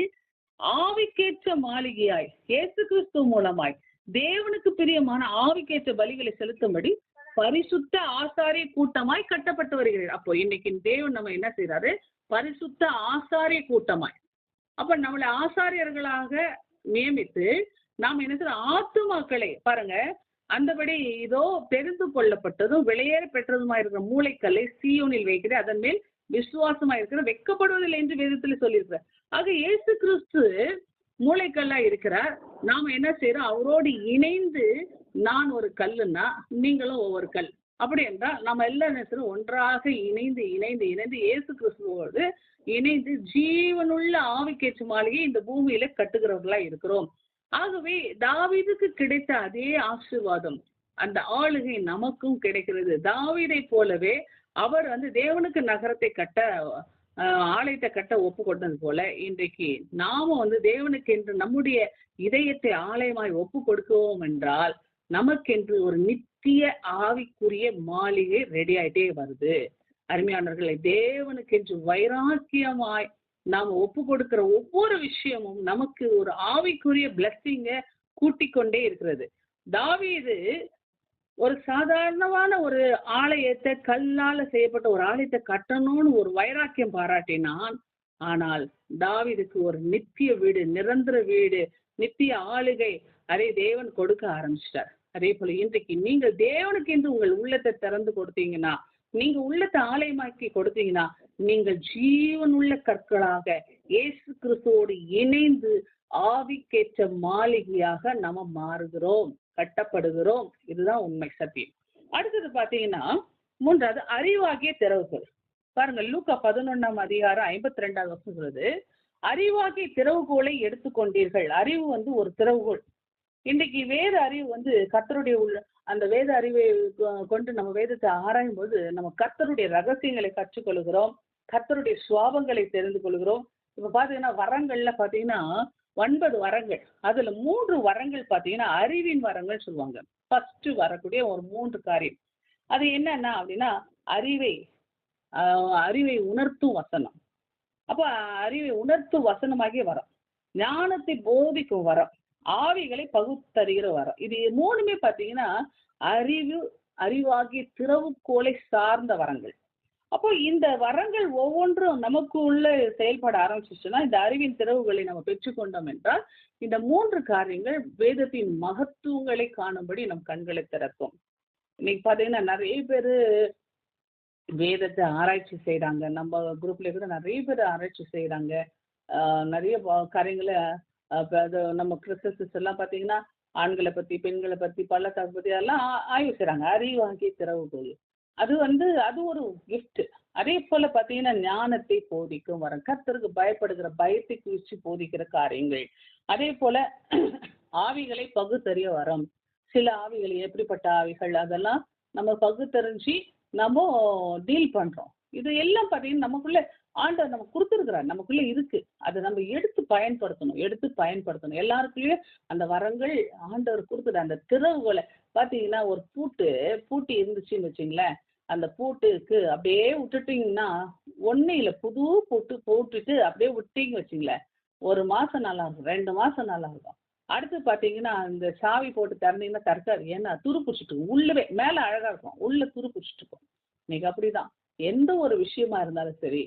ஆவிக்கேற்ற மாளிகையாய் இயேசு கிறிஸ்து மூலமாய் தேவனுக்கு பிரியமான ஆவிக்கேற்ற பலிகளை செலுத்தும்படி பரிசுத்த ஆசாரிய கூட்டமாய் கட்டப்பட்டு வருகிறீர்கள். அப்போ இன்னைக்கு தேவன் நம்ம என்ன செய்யறாரு, பரிசுத்த ஆசாரிய கூட்டமாய், அப்ப நம்மளை ஆசாரியர்களாக நியமித்து நாம் என்ன செய்யறோம், ஆத்துமாக்களை பாருங்க, அந்தபடி இதோ தெரிந்து கொள்ளப்பட்டதும் வெளியேற பெற்றதுமா இருக்கிற மூளைக்கல்லை சீயோனில் வைக்கிற, அதன் மேல் விசுவாசமா இருக்கிற, வெட்கப்படுவதில்லை என்று வேதத்துல சொல்லியிருக்கிறார். ஆக இயேசு கிறிஸ்து மூளைக்கல்லா இருக்கிறார். நாம என்ன செய்யறோம், அவரோடு இணைந்து நான் ஒரு கல்லுன்னா நீங்களும் ஒவ்வொரு கல். அப்படி என்றால் நம்ம எல்லாம் என்ன செய்யறோம், ஒன்றாக இணைந்து இணைந்து இணைந்து இயேசு கிறிஸ்துவோடு இணைந்து ஜீவனுள்ள ஆவிக்கேற்ற மாளிகை இந்த பூமியில கட்டுகிறவர்களா இருக்கிறோம். ஆகவே தாவீதுக்கு கிடைத்த அதே ஆசீர்வாதம் அந்த ஆளுகை நமக்கும் கிடைக்கிறது. தாவீதை போலவே அவர் தேவனுக்கு நகரத்தை கட்ட ஆலயத்தை கட்ட ஒப்பு கொண்டது போல இன்றைக்கு நாம தேவனுக்கு என்று நம்முடைய இதயத்தை ஆலயமாய் ஒப்பு கொடுக்குவோம் என்றால் நமக்கென்று ஒரு நித்திய ஆவிக்குரிய மாளிகை ரெடி ஆயிட்டே வருது. அருமையானவர்களை, தேவனுக்கென்று வைராக்கியமாய் நாம ஒப்பு கொடுக்கிற ஒவ்வொரு விஷயமும் நமக்கு ஒரு ஆவிக்குரிய பிளஸ்ஸிங்க கூட்டிக் கொண்டே இருக்கிறது. தாவீது ஒரு சாதாரணமான ஒரு ஆலயத்தை, கல்லால செய்யப்பட்ட ஒரு ஆலயத்தை கட்டணும்னு ஒரு வைராக்கியம் பாராட்டினான். ஆனால் தாவீதுக்கு ஒரு நித்திய வீடு, நிரந்தர வீடு, நித்திய ஆளுகை அதை தேவன் கொடுக்க ஆரம்பிச்சிட்டார். அதே போல இன்றைக்கு நீங்கள் தேவனுக்கு என்று உங்கள் உள்ளத்தை திறந்து கொடுத்தீங்கன்னா, நீங்க உள்ளத்தை ஆலயமாக்கி கொடுத்தீங்கன்னா, நீங்கள் ஜீவனுள்ள கற்களாக இயேசு கிறிஸ்துவோடு இணைந்து ஆவிக்கேற்ற மாளிகையாக நம்ம மாறுகிறோம், கட்டப்படுகிறோம். இதுதான் உண்மை, சத்தியம். அடுத்தது பாத்தீங்கன்னா 3வது அறிவாகிய திறவுகள். பாருங்க, லூக்கா 11 அதிகாரம் 52 வசனம் சொல்லுது, அறிவாகிய திறவுகோலை எடுத்துக்கொண்டீர்கள். அறிவு ஒரு திறவுகோல். இன்றைக்கு வேத அறிவு கர்த்தருடைய அந்த வேத அறிவை கொண்டு நம்ம வேதத்தை ஆராயும் போது நம்ம கர்த்தருடைய ரகசியங்களை கற்றுக்கொள்கிறோம், கர்த்தருடைய சுவாபங்களை தெரிந்து கொள்கிறோம். இப்ப பாத்தீங்கன்னா வரங்கள்ல பாத்தீங்கன்னா 9 வரங்கள், அதுல 3 வரங்கள் பாத்தீங்கன்னா அறிவின் வரங்கள் சொல்லுவாங்க. ஃபர்ஸ்ட் வரக்கூடிய ஒரு 3 காரியம் அது என்னன்னா அப்படின்னா, அறிவை உணர்த்தும் வசனம். அப்ப அறிவை உணர்த்தும் வசனமாகிய வரம், ஞானத்தை போதிக்கும் வரம், ஆவிகளை பகுத்தறிகிற வரம். இது 3மே பாத்தீங்கன்னா அறிவாகிய திறவுகோலை சார்ந்த வரங்கள். அப்போ இந்த வரங்கள் ஒவ்வொன்றும் நமக்கு உள்ள செயல்பட ஆரம்பிச்சுன்னா, இந்த அறிவின் திறவுகளை நம்ம பெற்றுக்கொண்டோம் என்றால் இந்த 3 காரியங்கள் வேதத்தின் மகத்துவங்களை காணும்படி நம் கண்களை திறக்கும். இன்னைக்கு பாத்தீங்கன்னா நிறைய பேரு வேதத்தை ஆராய்ச்சி செய்கிறாங்க. நம்ம குரூப்ல கூட நிறைய பேர் ஆராய்ச்சி செய்கிறாங்க. நிறைய காரியங்களை அது நம்ம கிறிஸ்தஸ் எல்லாம் பார்த்தீங்கன்னா ஆண்களை பற்றி, பெண்களை பற்றி, பள்ளத்தாக்கு பற்றி எல்லாம் ஆய்வு செய்கிறாங்க. அறிவாகிய திறவுகோல். அது அது ஒரு கிஃப்ட். அதே போல பார்த்தீங்கன்னா ஞானத்தை போதிக்கும் வரம், கர்த்தருக்கு பயப்படுகிற பயத்தை குறித்து போதிக்கிற காரியங்கள். அதே போல ஆவிகளை பகுத்தறிய வரம். சில ஆவிகள் எப்படிப்பட்ட ஆவிகள் அதெல்லாம் நம்ம பகுத்தறிஞ்சு நம்ம டீல் பண்றோம். இது எல்லாம் பார்த்தீங்கன்னா நமக்குள்ள ஆண்டவர் நம்ம கொடுத்துருக்கிறார், நமக்குள்ள இருக்கு. அதை நம்ம எடுத்து பயன்படுத்தணும். எல்லாருக்குள்ளேயும் அந்த வரங்கள் ஆண்டவர் கொடுத்துட்டு அந்த திறவுகளை பார்த்தீங்கன்னா ஒரு பூட்டி இருந்துச்சுன்னு வச்சுங்களேன், அந்த பூட்டுக்கு அப்படியே விட்டுட்டீங்கன்னா ஒன்றும் இல்லை, புது பூட்டு போட்டுட்டு அப்படியே விட்டீங்க வச்சுங்களேன், 1 மாசம் நல்லா இருக்கும், 2 மாசம் நல்லா இருக்கும். அடுத்து பார்த்தீங்கன்னா இந்த சாவி போட்டு திறந்தீங்கன்னா திறக்காது. ஏன்னா துரு பிடிச்சிட்டு இருக்கும். உள்ளவே மேலே அழகாக இருக்கும், உள்ள துரு பிடிச்சிட்டு இருக்கும். இன்னைக்கு அப்படிதான் எந்த ஒரு விஷயமா இருந்தாலும் சரி,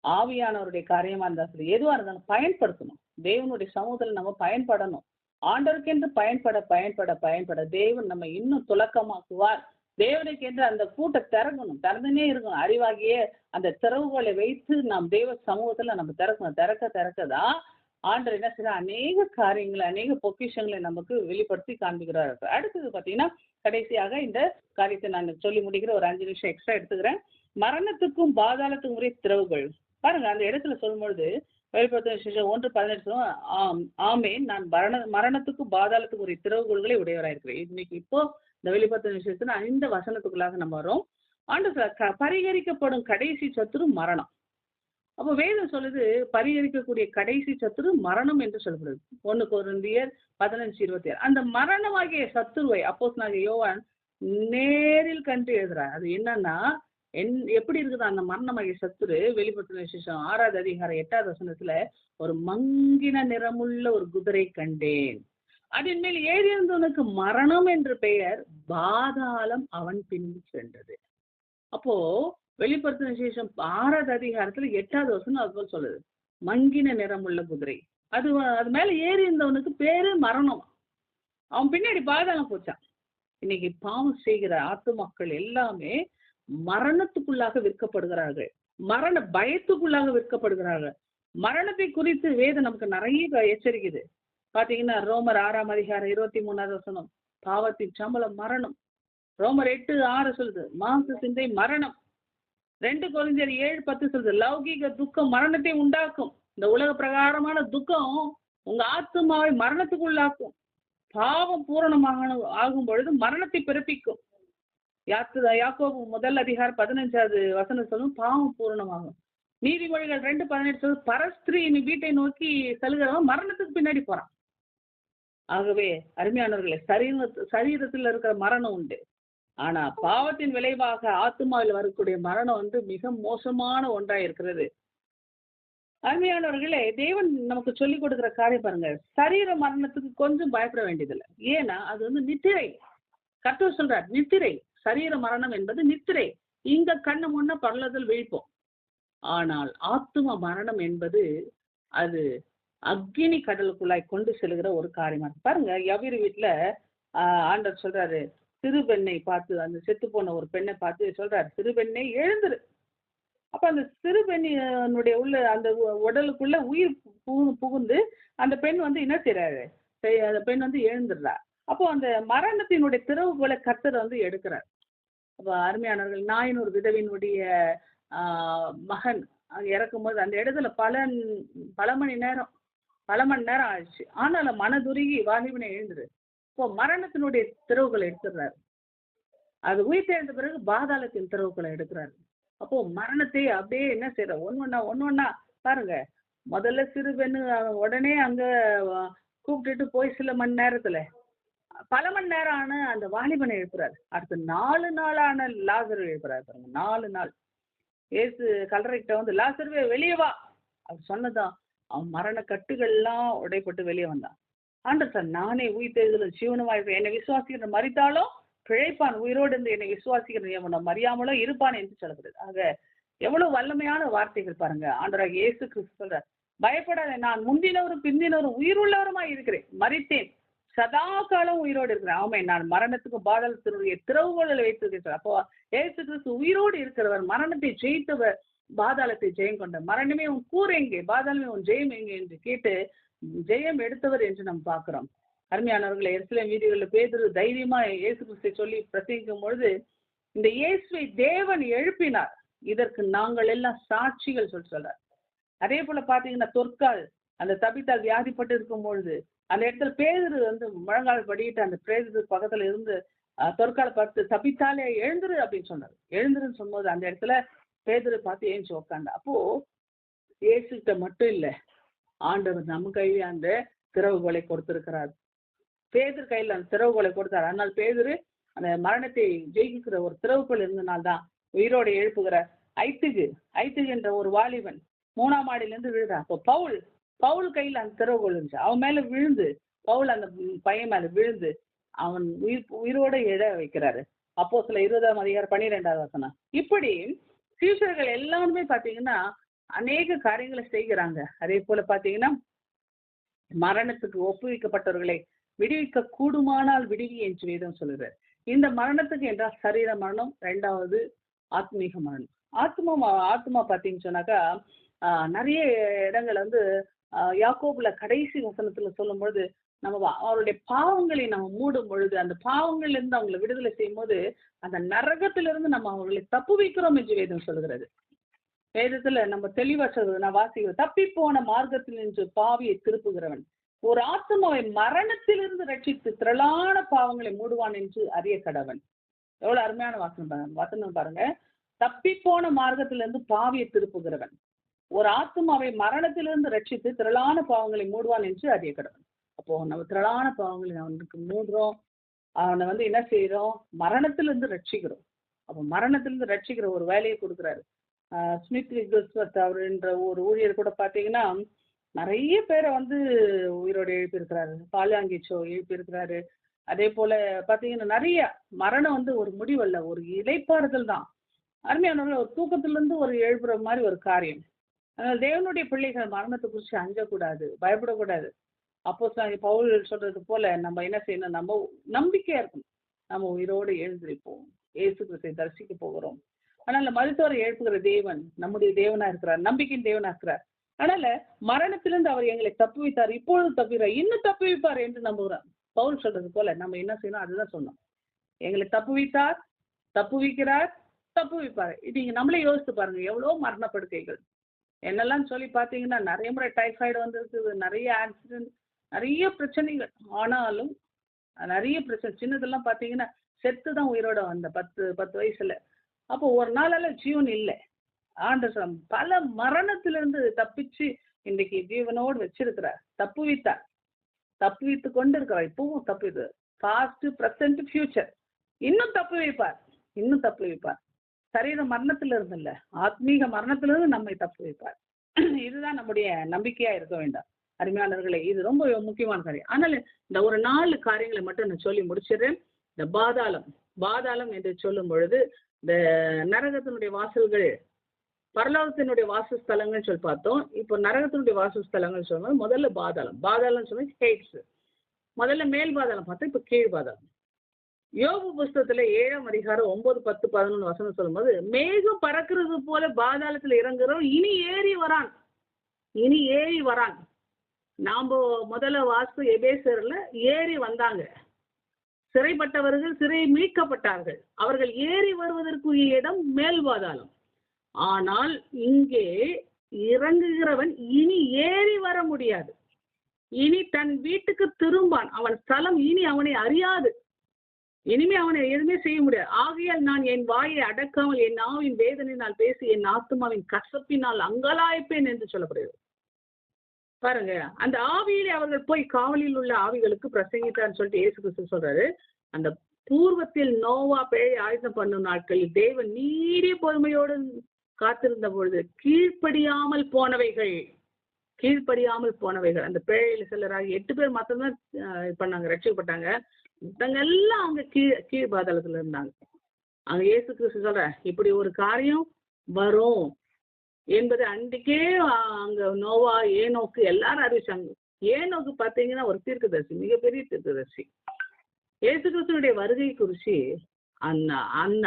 ஆவியானவருடைய காரியமா இருந்தாலும் சரி, எதுவாக இருந்தாலும் பயன்படுத்தணும். தேவனுடைய சமூகத்தில் நம்ம பயன்படணும். ஆண்டவருக்கென்று பயன்பட தேவன் நம்ம இன்னும் துலக்கமாக்குவார். தேவனுக்கென்று அந்த பூட்டை திறந்துனே இருக்கணும். அறிவாகிய அந்த திறவுகளை வைத்து நாம் தேவ சமூகத்தில் நம்ம திறக்கதான் ஆண்டவர் என்ன செய்ய அநேக காரியங்களை, அநேக பொக்கிஷங்களை நமக்கு வெளிப்படுத்தி காண்பிக்கிறார். அடுத்தது பார்த்தீங்கன்னா கடைசியாக இந்த காரியத்தை நான் சொல்லி முடிக்கிற ஒரு 5 நிமிஷம் எக்ஸ்ட்ரா எடுத்துக்கிறேன். மரணத்துக்கும் பாதாளத்துக்கும் உரிய திறவுகள். பாருங்க, அந்த இடத்துல சொல்லும்பொழுது வெளிப்படுத்தின விசேஷம் 1:18 ஆமேன், நான் மரணத்துக்கும் பாதாளத்துக்கும் உரிய திறவுகோள்களை உடையவராயிருக்கிறேன். இன்னைக்கு இப்போ இந்த வெளிப்படுத்தின விசேஷத்துல 5 வசனத்துக்குள்ளாக நம்ம வரோம். ஆண்டு பரிகரிக்கப்படும் கடைசி சத்துரு மரணம். அப்போ வேதம் சொல்லுது பரிகரிக்கக்கூடிய கடைசி சத்துரு மரணம் என்று சொல்லப்படுது. 1 கொரிந்தியர் 15:26. அந்த மரணமாகிய சத்துருவை அப்போஸ்தலனாகிய யோவான் நேரில் கண்டு எழுதுறார். அது என்னன்னா எப்படி இருக்குது அந்த மரணமாகிய சத்துரு? வெளிப்படுத்தின விசேஷம் 6வது அதிகாரம் 8வது வசனத்துல ஒரு மங்கின நிறமுள்ள ஒரு குதிரை கண்டேன், அதன் மேல் ஏறியிருந்தவனுக்கு மரணம் என்று பெயர், பாதாளம் அவன் பின்பு சென்றது. அப்போ வெளிப்படுத்தின விசேஷம் 6வது அதிகாரத்துல 8வது வசனம் அது போல சொல்லுது, மங்கின நிறமுள்ள குதிரை. அது மேல ஏறி இருந்தவனுக்கு பேரு மரணம், அவன் பின்னாடி பாதாளம் போச்சான். இன்னைக்கு பாவம் செய்கிற ஆத்துமாக்கள் எல்லாமே மரணத்துக்குள்ளாக விற்கப்படுகிறார்கள், மரண பயத்துக்குள்ளாக விற்கப்படுகிறார்கள். மரணத்தை குறித்து வேதம் நமக்கு நிறைய எச்சரிக்குது. பாத்தீங்கன்னா ரோமர் 6ஆம் அதிகாரம் 23வது வசனம், பாவத்தின் சம்பளம் மரணம். ரோமர் 8:6 சொல்லுது மாம்ச சிந்தை மரணம். 2 கொரிந்தியர் 7:10 சொல்லுது லௌகீக துக்கம் மரணத்தை உண்டாக்கும். இந்த உலக பிரகாரமான துக்கம் உங்க ஆத்துமாவை மரணத்துக்குள்ளாக்கும். பாவம் பூரணமாக ஆகும் பொழுது மரணத்தை பிறப்பிக்கும். யாக்கோபு 1 அதிகாரம் 15வது வசனம் சொல்லும் பாவம் பூரணமாகும். நீதிமொழிகள் 2:18 சொல்லும் பரஸ்திரி வீட்டை நோக்கி செல்கிறவன் மரணத்துக்கு பின்னாடி போறான். ஆகவே அருமையானவர்களே, சரீரத்தில் இருக்கிற மரணம் உண்டு, ஆனா பாவத்தின் விளைவாக ஆத்துமாவில் வரக்கூடிய மரணம் மிக மோசமான ஒன்றா இருக்கிறது. அருமையானவர்களே, தேவன் நமக்கு சொல்லிக் கொடுக்கிற காரியம் பாருங்க, சரீர மரணத்துக்கு கொஞ்சம் பயப்பட வேண்டியதில்லை. ஏன்னா அது நித்திரை. கர்த்தர் சொல்றார் நித்திரை. சரீர மரணம் என்பது நித்திரை. இங்க கண்ணு முன்ன பரலோகத்தில் விழிப்போம். ஆனால் ஆத்தும மரணம் என்பது அது அக்னி கடலுக்குள்ளாய் கொண்டு செல்கிற ஒரு காரியமா பாருங்க. யவீர் வீட்டுல ஆண்டவர் சொல்றாரு, சிறு பெண்ணை பார்த்து, அந்த செத்து போன ஒரு பெண்ணை பார்த்து சொல்றாரு, சிறு பெண்ணை எழுந்துரு. அப்ப அந்த சிறு பெண்ணினுடைய உள்ள அந்த உடலுக்குள்ள உயிர் புகுந்து அந்த பெண் என்ன செய்யறாரு, அந்த பெண் எழுந்துடுறா. அப்போ அந்த மரணத்தினுடைய திறவுகோலை கர்த்தர் எடுக்கிறார். அப்போ அருமையானவர்கள், நாயினூர் விதவினுடைய மகன் இறக்கும் போது அந்த இடத்துல பல மணி நேரம் ஆயிடுச்சு. ஆனாலும் மனதுருகி வாலிபனை எழுந்துரு. இப்போ மரணத்தினுடைய திறவுகளை எடுத்துடுறாரு. அது உயிர் தேர்ந்த பிறகு பாதாளத்தின் திறவுகளை எடுக்கிறாரு. அப்போ மரணத்தை அப்படியே என்ன செய்யற ஒன்னொன்னா பாருங்க. முதல்ல சிறு பெண்ணு உடனே அங்க கூப்பிட்டுட்டு போய் சில மணி நேரத்துல பல மணி நேரம் ஆன அந்த வாலிபனை எழுப்புறாரு. அடுத்து 4 நாளான லாசரு எழுப்புறாரு பாருங்க. 4 நாள் ஏசு கல்லறைக்கிட்ட லாசருவே வெளியே வா அவர் சொன்னதான் அவன் மரண கட்டுகள்லாம் உடைப்பட்டு வெளியே வந்தான். ஆண்டவர் சார், நானே உயிர் தேர்தலும் ஜீவனமாயிருப்பேன், என்னை விசுவாசிக்கிற மரித்தாலும் பிழைப்பான், உயிரோடு இருந்து என்னை விசுவாசிக்கிற மறியாமலோ இருப்பான் என்று சொல்லப்படுது. ஆக எவ்வளவு வல்லமையான வார்த்தைகள் பாருங்க. ஆண்டவராக இயேசு கிறிஸ்து சொல்றார், பயப்படாத, நான் முந்தினவரும் பிந்தினவரும் உயிர் உள்ளவருமாய் இருக்கிறேன், மரித்தேன், சதா காலம் உயிரோடு இருக்கிறேன். ஆமை, நான் மரணத்துக்கு பாதாளத்தினுடைய திறவுகோலை வைத்திருக்கிறேன். அப்போ இயேசு கிறிஸ்து உயிரோடு இருக்கிறவர், மரணத்தை ஜெயித்தவர், பாதாளத்தை ஜெயம் கொண்ட, மரணமே உன் கூர் எங்கே, பாதாளமே உன் ஜெயம் எங்கே என்று கேட்டு ஜெயம் எடுத்தவர் என்று நாம் பார்க்கிறோம். அருமையானவர்களை, எருசலேம் வீதிகளில் பேதுரு தைரியமா இயேசு கிறிஸ்தை சொல்லி பிரசங்கிக்கும் பொழுது, இந்த இயேசுவை தேவன் எழுப்பினார், இதற்கு நாங்கள் எல்லாம் சாட்சிகள் சொல்றார். அதே போல பாத்தீங்கன்னா தொற்கால் அந்த தபித்தால் வியாதிப்பட்டு இருக்கும் பொழுது அந்த இடத்துல பேதுரு முழங்கால் படிக்கிட்டு அந்த பேதுரு பக்கத்துல இருந்து தொற்கால பார்த்து தபித்தாலே எழுந்துரு அப்படின்னு சொன்னார். எழுந்துருன்னு சொன்னபோது அந்த இடத்துல பேதுரு பார்த்து ஏஞ்சி உக்காண்டா. அப்போ இயேசுகிட்ட மட்டும் இல்லை, ஆண்டவர் நம்ம கையில அந்த திறவுகோலை கொடுத்திருக்கிறார். பேதுரு கையில் அந்த திறவுகோலை கொடுத்தார். அதனால் பேதுரு அந்த மரணத்தை ஜெயிக்கிற ஒரு திறவுகோல் இருந்தனால்தான் உயிரோடு எழுப்புகிறார். ஐத்துகு என்ற ஒரு வாலிபன் 3ஆம் மாடியிலிருந்து விழுறான். அப்போ பவுல் கையில் அந்த திறவுகோல் இருந்துச்சு. அவன் மேல விழுந்து, பவுல் அந்த பையன் மேல விழுந்து அவன் உயிரோட எழ வைக்கிறாரு. அப்போஸ்தலர் 20ஆம் அதிகாரம் 12வது வசனம். இப்படி சீஷர்கள் எல்லாருமே பாத்தீங்கன்னா அநேக காரியங்களை செய்கிறாங்க. அதே போல பாத்தீங்கன்னா மரணத்துக்கு ஒப்புவிக்கப்பட்டவர்களை விடுவிக்க கூடுமானால் விடுவி என்று வேதம் சொல்லுறாரு. இந்த மரணத்துக்கு என்றால் சரீர மரணம், 2வது ஆத்மீக மரணம். ஆத்மா பாத்தீங்கன்னு சொன்னாக்கா நிறைய இடங்கள் யாக்கோபுல கடைசி வசனத்துல சொல்லும் பொழுது, நம்ம அவருடைய பாவங்களை நம்ம மூடும் பொழுது, அந்த பாவங்கள்ல இருந்து அவங்களை விடுதலை செய்யும் போது அந்த நரகத்திலிருந்து நம்ம அவர்களை தப்பு வைக்கிறோம் என்று வேதம் சொல்கிறது. வேதத்துல நம்ம தெளிவா சொல்றது, நான் வாசிக்கிறேன், தப்பி போன மார்க்கத்தில் நின்று பாவியை திருப்புகிறவன் ஒரு ஆத்மாவை மரணத்திலிருந்து ரட்சித்து திரளான பாவங்களை மூடுவான் என்று அறிய கடவன். எவ்வளவு அருமையான வசனம் பாருங்க. தப்பி போன மார்க்கத்திலிருந்து பாவியை திருப்புகிறவன் ஒரு ஆத்மாவை மரணத்திலிருந்து ரட்சித்து திரளான பாவங்களை மூடுவான் என்று அறிய கடவன். அப்போ நம்ம திரளான பாவங்களை அவனுக்கு மூடுறோம், அவனை என்ன செய்யறோம், மரணத்திலிருந்து ரட்சிக்கிறோம். அப்போ மரணத்திலிருந்து ரட்சிக்கிற ஒரு வேலையை கொடுக்குறாரு. ஸ்மித் விக்ஸ்வர்த் அவர் என்ற ஒரு ஊழியர் கூட பார்த்தீங்கன்னா நிறைய பேரை உயிரோடு எழுப்பியிருக்கிறாரு. பால்யாங்கிச்சோ எழுப்பியிருக்கிறாரு. அதே போல பார்த்தீங்கன்னா நிறைய மரணம் ஒரு முடிவல்ல, ஒரு இளைப்பாறுதல் தான். அருமையானவர்கள், ஒரு தூக்கத்திலிருந்து ஒரு எழுப்புற மாதிரி ஒரு காரியம். அதனால் தேவனுடைய பிள்ளைகள் மரணத்தை குறித்து அஞ்சக்கூடாது, பயப்படக்கூடாது. அப்போ பவுல் சொல்றது போல நம்ம என்ன செய்யணும், நம்ம நம்பிக்கையா இருக்கணும். நம்ம உயிரோடு எழுந்திருப்போம், இயேசு கிறிஸ்துவை தரிசிக்க போகிறோம். அதனால மருத்துவரை எழுப்புகிற தேவன் நம்முடைய தேவனா இருக்கிறார், நம்பிக்கையின் தேவனா இருக்கிறார். அதனால மரணத்திலிருந்து அவர் எங்களை தப்புவித்தார், இப்பொழுது தப்புகிறார், இன்னும் தப்புவிப்பார் என்று நம்புகிறார். பவுல் சொல்றது போல நம்ம என்ன செய்யணும், அதுதான் சொன்னோம். எங்களை தப்புவித்தார், தப்புவிக்கிறார், தப்புவிப்பார். இது நம்மளே யோசித்து பாருங்க, எவ்வளோ மரணப்படுக்கைகள் என்னெல்லாம் சொல்லி பார்த்தீங்கன்னா நிறைய முறை டைஃபாய்டு வந்திருக்குது, நிறைய ஆக்சிடென்ட், நிறைய பிரச்சனைகள். ஆனாலும் நிறைய பிரச்சனை சின்னதெல்லாம் பார்த்தீங்கன்னா செத்து தான் உயிரோட வந்த 10 வயசுல. அப்போ ஒரு நாளால ஜீவன் இல்லை. ஆண்டவர் பல மரணத்திலிருந்து தப்பிச்சு இன்னைக்கு ஜீவனோடு வச்சிருக்கிறார், தப்புவித்தார், தப்புவித்து கொண்டு இருக்கிறார். இப்பவும் தப்புது, பாஸ்ட், பிரசன்ட், ஃபியூச்சர். இன்னும் தப்பு வைப்பார், இன்னும் தப்பு வைப்பார். சரீர மரணத்திலிருந்து இல்லை, ஆத்மீக மரணத்திலிருந்து நம்மை தப்பு வைப்பார். இதுதான் நம்முடைய நம்பிக்கையா இருக்க வேண்டாம். அருமையானவர்களே, இது ரொம்ப முக்கியமான காரியம். ஆனால் இந்த ஒரு 4 காரியங்களை மட்டும் நான் சொல்லி முடிச்சிடுறேன். இந்த பாதாளம் என்று சொல்லும் பொழுது இந்த நரகத்தினுடைய வாசல்கள், பரலோகத்தினுடைய வாசஸ்தலங்கள் சொல்லி பார்த்தோம். இப்போ நரகத்தினுடைய வாசஸ்தலங்கள் சொல்லும்போது முதல்ல பாதாளம் சொன்னா ஹேட்ஸ். முதல்ல மேல் பாதாளம் பார்த்தோம், இப்போ கீழ் பாதாளம். யோபு புஸ்தகத்துல 7ஆம் அதிகாரம் 9, 10, 11 வசனம் சொல்லும்போது, மேகம் பறக்கிறது போல பாதாளத்துல இறங்குறோம், இனி ஏறி வரான். நாம முதல்ல வாஸ்து எபேசர்ல ஏறி வந்தாங்க. சிறைப்பட்டவர்கள் சிறை மீட்கப்பட்டார்கள். அவர்கள் ஏறி வருவதற்குரிய இடம் மேல் பாதாளம். ஆனால் இங்கே இறங்குகிறவன் இனி ஏறி வர முடியாது. இனி தன் வீட்டுக்கு திரும்பான். அவன் ஸ்தலம் இனி அவனை அறியாது. இனிமே அவனை எதுவுமே செய்ய முடியாது. ஆகையால் நான் என் வாயை அடக்காமல் என் நாவின் வேதனையினால் பேசி என் ஆத்மாவின் கசப்பினால் அங்கலாய்ப்பேன் என்று சொல்லப்படுகிறது. பாருங்க, அந்த ஆவியிலே அவர்கள் போய் காவலில் உள்ள ஆவிகளுக்கு பிரசங்கித்தான்னு சொல்லிட்டு இயேசு கிறிஸ்து சொல்றாரு. அந்த பூர்வத்தில் நோவா பேழை ஆயுதம் பண்ணும் நாட்களில் தேவன் நீடிய பொறுமையோடு காத்திருந்த பொழுது கீழ்ப்படியாமல் போனவைகள் அந்த பேழையில சிலராக 8 பேர் மாத்திரம்தான் பண்ணாங்க, ரட்சிக்கப்பட்டாங்க. எல்லாம் அவங்க கீழ் பாதாளத்துல இருந்தாங்க. அங்க இயேசு கிறிஸ்து சொல்ற இப்படி ஒரு காரியம் வரும் என்பது அன்றைக்கே அங்க நோவா, ஏனோக்கு எல்லாரும் அறிவிச்சாங்க. ஏனோக்கு பார்த்தீங்கன்னா ஒரு தீர்க்கதரிசி, மிகப்பெரிய தீர்க்கதரிசி. இயேசு கிறிஸ்துனுடைய வருகை குறித்து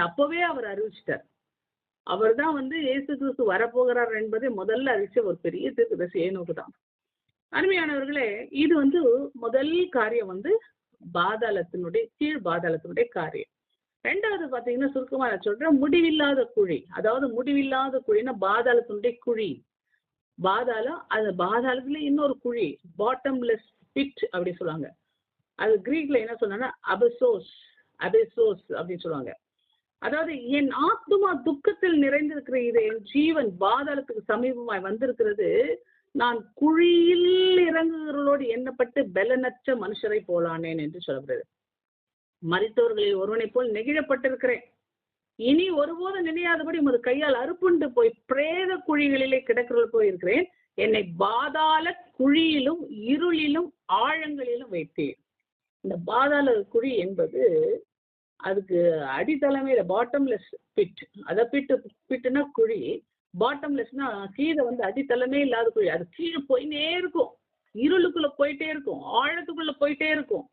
அப்பவே அவர் அறிவிச்சிட்டார். அவர் தான் வந்து இயேசு கிறிஸ்து வரப்போகிறார் என்பதை முதல்ல அறிவிச்ச ஒரு பெரிய தீர்க்கதரிசி ஏனோக்கு தான். அருமையானவர்களே, இது வந்து முதல் காரியம் வந்து பாதாளத்தினுடைய கீழ் பாதாளத்தினுடைய காரியம். ரெண்டாவது பார்த்தீங்கன்னா சுருக்கமா நான் சொல்றேன், முடிவில்லாத குழி. அதாவது முடிவில்லாத குழின்னா பாதாளத்தினுடைய குழி. பாதாளம், அது பாதாளத்துல இன்னொரு குழி, பாட்டம்லெஸ் பிட் அப்படி சொல்லுவாங்க. அது கிரீக்ல என்ன சொன்னா அபசோஸ், அபெசோஸ் அப்படின்னு சொல்லுவாங்க. அதாவது என் ஆத்மா துக்கத்தில் நிறைந்திருக்கிற இது, என் ஜீவன் பாதாளத்துக்கு சமீபமாய் வந்திருக்கிறது. நான் குழியில் இறங்குகிறவர்களோடு எண்ணப்பட்டு பலனற்ற மனுஷரை போலானேன் என்று சொல்லப்படுது. மரித்தவர்களில் ஒருவனை போல் நெகிழப்பட்டிருக்கிறேன். இனி ஒருபோது நினையாதபடி உமது கையால் அறுப்புண்டு போய் பிரேத குழிகளிலே கிடக்கிறவர்கள் போயிருக்கிறேன். என்னை பாதாள குழியிலும் இருளிலும் ஆழங்களிலும் வைத்தேன். இந்த பாதாள குழி என்பது அதுக்கு அடித்தளமையில பாட்டம்லெஸ் பிட். அதை பிட்டுனா குழி, பாட்டம்லெஸ்னா கீழே வந்து அடித்தளமே இல்லாத குழி. அது கீழே போயிட்டே இருக்கும், இருளுக்குள்ள போயிட்டே இருக்கும், ஆழத்துக்குள்ள போயிட்டே இருக்கும்.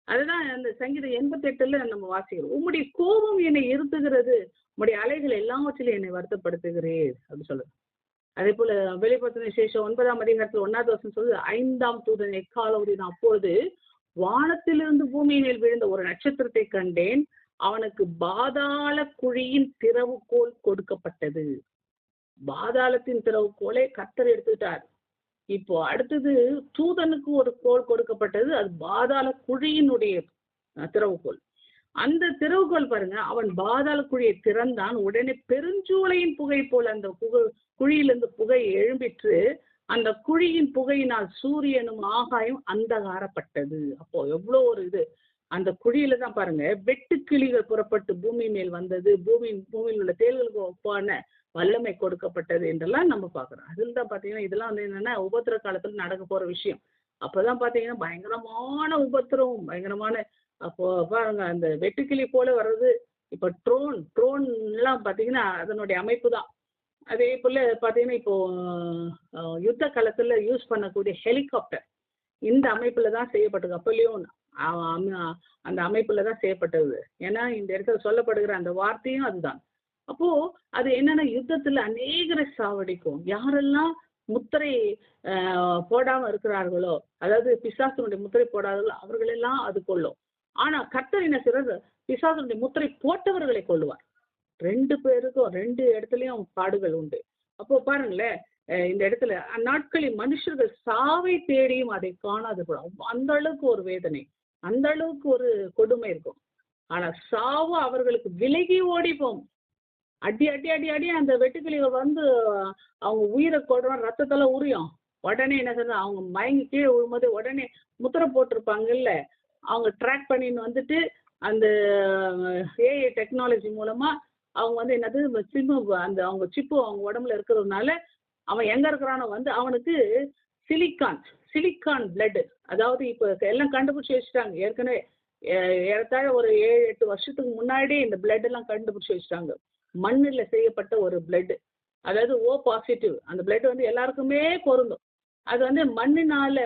அதுதான் அந்த சங்கீதம் 88ல நம்ம வாசிக்கிறோம். உம்முடைய கோபம் என்னை இருத்துகிறது, உம்முடைய அலைகள் எல்லாவற்றிலும் என்னை வருத்தப்படுத்துகிறேன் அப்படின்னு சொல்லுது. அதே போல வெளிப்படுத்தின விசேஷம் 9ஆம் அதிகாரத்தில் 1வது வசனம் சொல்லுது, 5ஆம் தூதன் எக்கால ஊதினான். அப்பொழுது வானத்திலிருந்து பூமியின் மேல் விழுந்த ஒரு நட்சத்திரத்தை கண்டேன். அவனுக்கு பாதாள குழியின் திறவுகோல் கொடுக்கப்பட்டது. பாதாளத்தின் திறவுகோலை கர்த்தர் எடுத்துட்டார். இப்போ அடுத்தது தூதனுக்கு ஒரு கோல் கொடுக்கப்பட்டது. அது பாதாள குழியினுடைய திறவுகோல். அந்த திறவுகோல் பாருங்க, அவன் பாதாள குழியை திறந்தான். உடனே பெருஞ்சூளையின் புகை போல் அந்த குழியிலிருந்து புகை எழும்பிற்று. அந்த குழியின் புகையினால் சூரியனும் ஆகாயம் அந்தகாரப்பட்டது. அப்போ எவ்வளோ ஒரு இது. அந்த குழியில தான் பாருங்க வெட்டுக்கிளிகள் புறப்பட்டு பூமி மேல் வந்தது. பூமியில் உள்ள தேள்களுக்கு ஒப்பான வல்லமை கொடுக்கப்பட்டது என்றெல்லாம் நம்ம பார்க்குறோம். அதில் தான் பார்த்தீங்கன்னா இதெல்லாம் வந்து என்னன்னா உபத்திர காலத்தில் நடக்க போற விஷயம். அப்போதான் பார்த்தீங்கன்னா பயங்கரமான உபத்திரம், பயங்கரமான. அப்போ பாருங்க அந்த வெட்டுக்கிளி போல வர்றது. இப்போ ட்ரோன் எல்லாம் பார்த்தீங்கன்னா அதனுடைய அமைப்பு தான். அதே போல பார்த்தீங்கன்னா இப்போ யுத்த காலத்தில் யூஸ் பண்ணக்கூடிய ஹெலிகாப்டர் இந்த அமைப்புல தான் செய்யப்பட்டது. அப்போலையும் அந்த அமைப்புல தான் செய்யப்பட்டது. ஏன்னா இந்த இடத்துல சொல்லப்படுகிற அந்த வார்த்தையும் அதுதான். அப்போ அது என்னன்னா யுத்தத்துல அநேகரை சாவடிக்கும். யாரெல்லாம் முத்திரை போடாம இருக்கிறார்களோ, அதாவது பிசாசனுடைய முத்திரை போடாதவர்களோ அவர்களெல்லாம் அது கொள்ளும். ஆனா கர்த்தர் என்ன செய்யறது, பிசாசனுடைய முத்திரை போட்டவர்களை கொள்ளுவார். 2 பேருக்கும் 2 இடத்துலயும் பாடுகள் உண்டு. அப்போ பாருங்களேன், இந்த இடத்துல அந்நாட்களில் மனுஷர்கள் சாவை தேடியும் அதை காணாது போடும். அந்த அளவுக்கு ஒரு வேதனை, அந்த அளவுக்கு ஒரு கொடுமை இருக்கும். ஆனா சாவு அவர்களுக்கு விலகி ஓடிப்போம். அடி அடி அடி அடி அந்த வெட்டுக்கிளிகள் வந்து அவங்க உயிரை கொடுறோம், ரத்தத்தெல்லாம் உரியும். உடனே என்ன சொல்றது, அவங்க மயங்கி கீழே விழும்போது உடனே முத்திரை போட்டிருப்பாங்கல்ல, அவங்க ட்ராக் பண்ணின்னு வந்துட்டு அந்த ஏஐ டெக்னாலஜி மூலமா அவங்க வந்து என்னது சிப்பு, அந்த அவங்க சிப்பு அவங்க உடம்புல இருக்கிறதுனால அவன் எங்க இருக்கிறானோ வந்து அவனுக்கு சிலிக்கான் பிளட், அதாவது இப்போ எல்லாம் கண்டுபிடிச்சி வச்சுட்டாங்க. ஏற்கனவே ஏறத்தாழ ஒரு 7-8 வருஷத்துக்கு முன்னாடி இந்த பிளட் எல்லாம் கண்டுபிடிச்சி வச்சுட்டாங்க. மண்ணில் செய்யப்பட்ட ஒரு பிளட், அதாவது O+. அந்த பிளட் வந்து எல்லாருக்குமே பொருந்தும். அது வந்து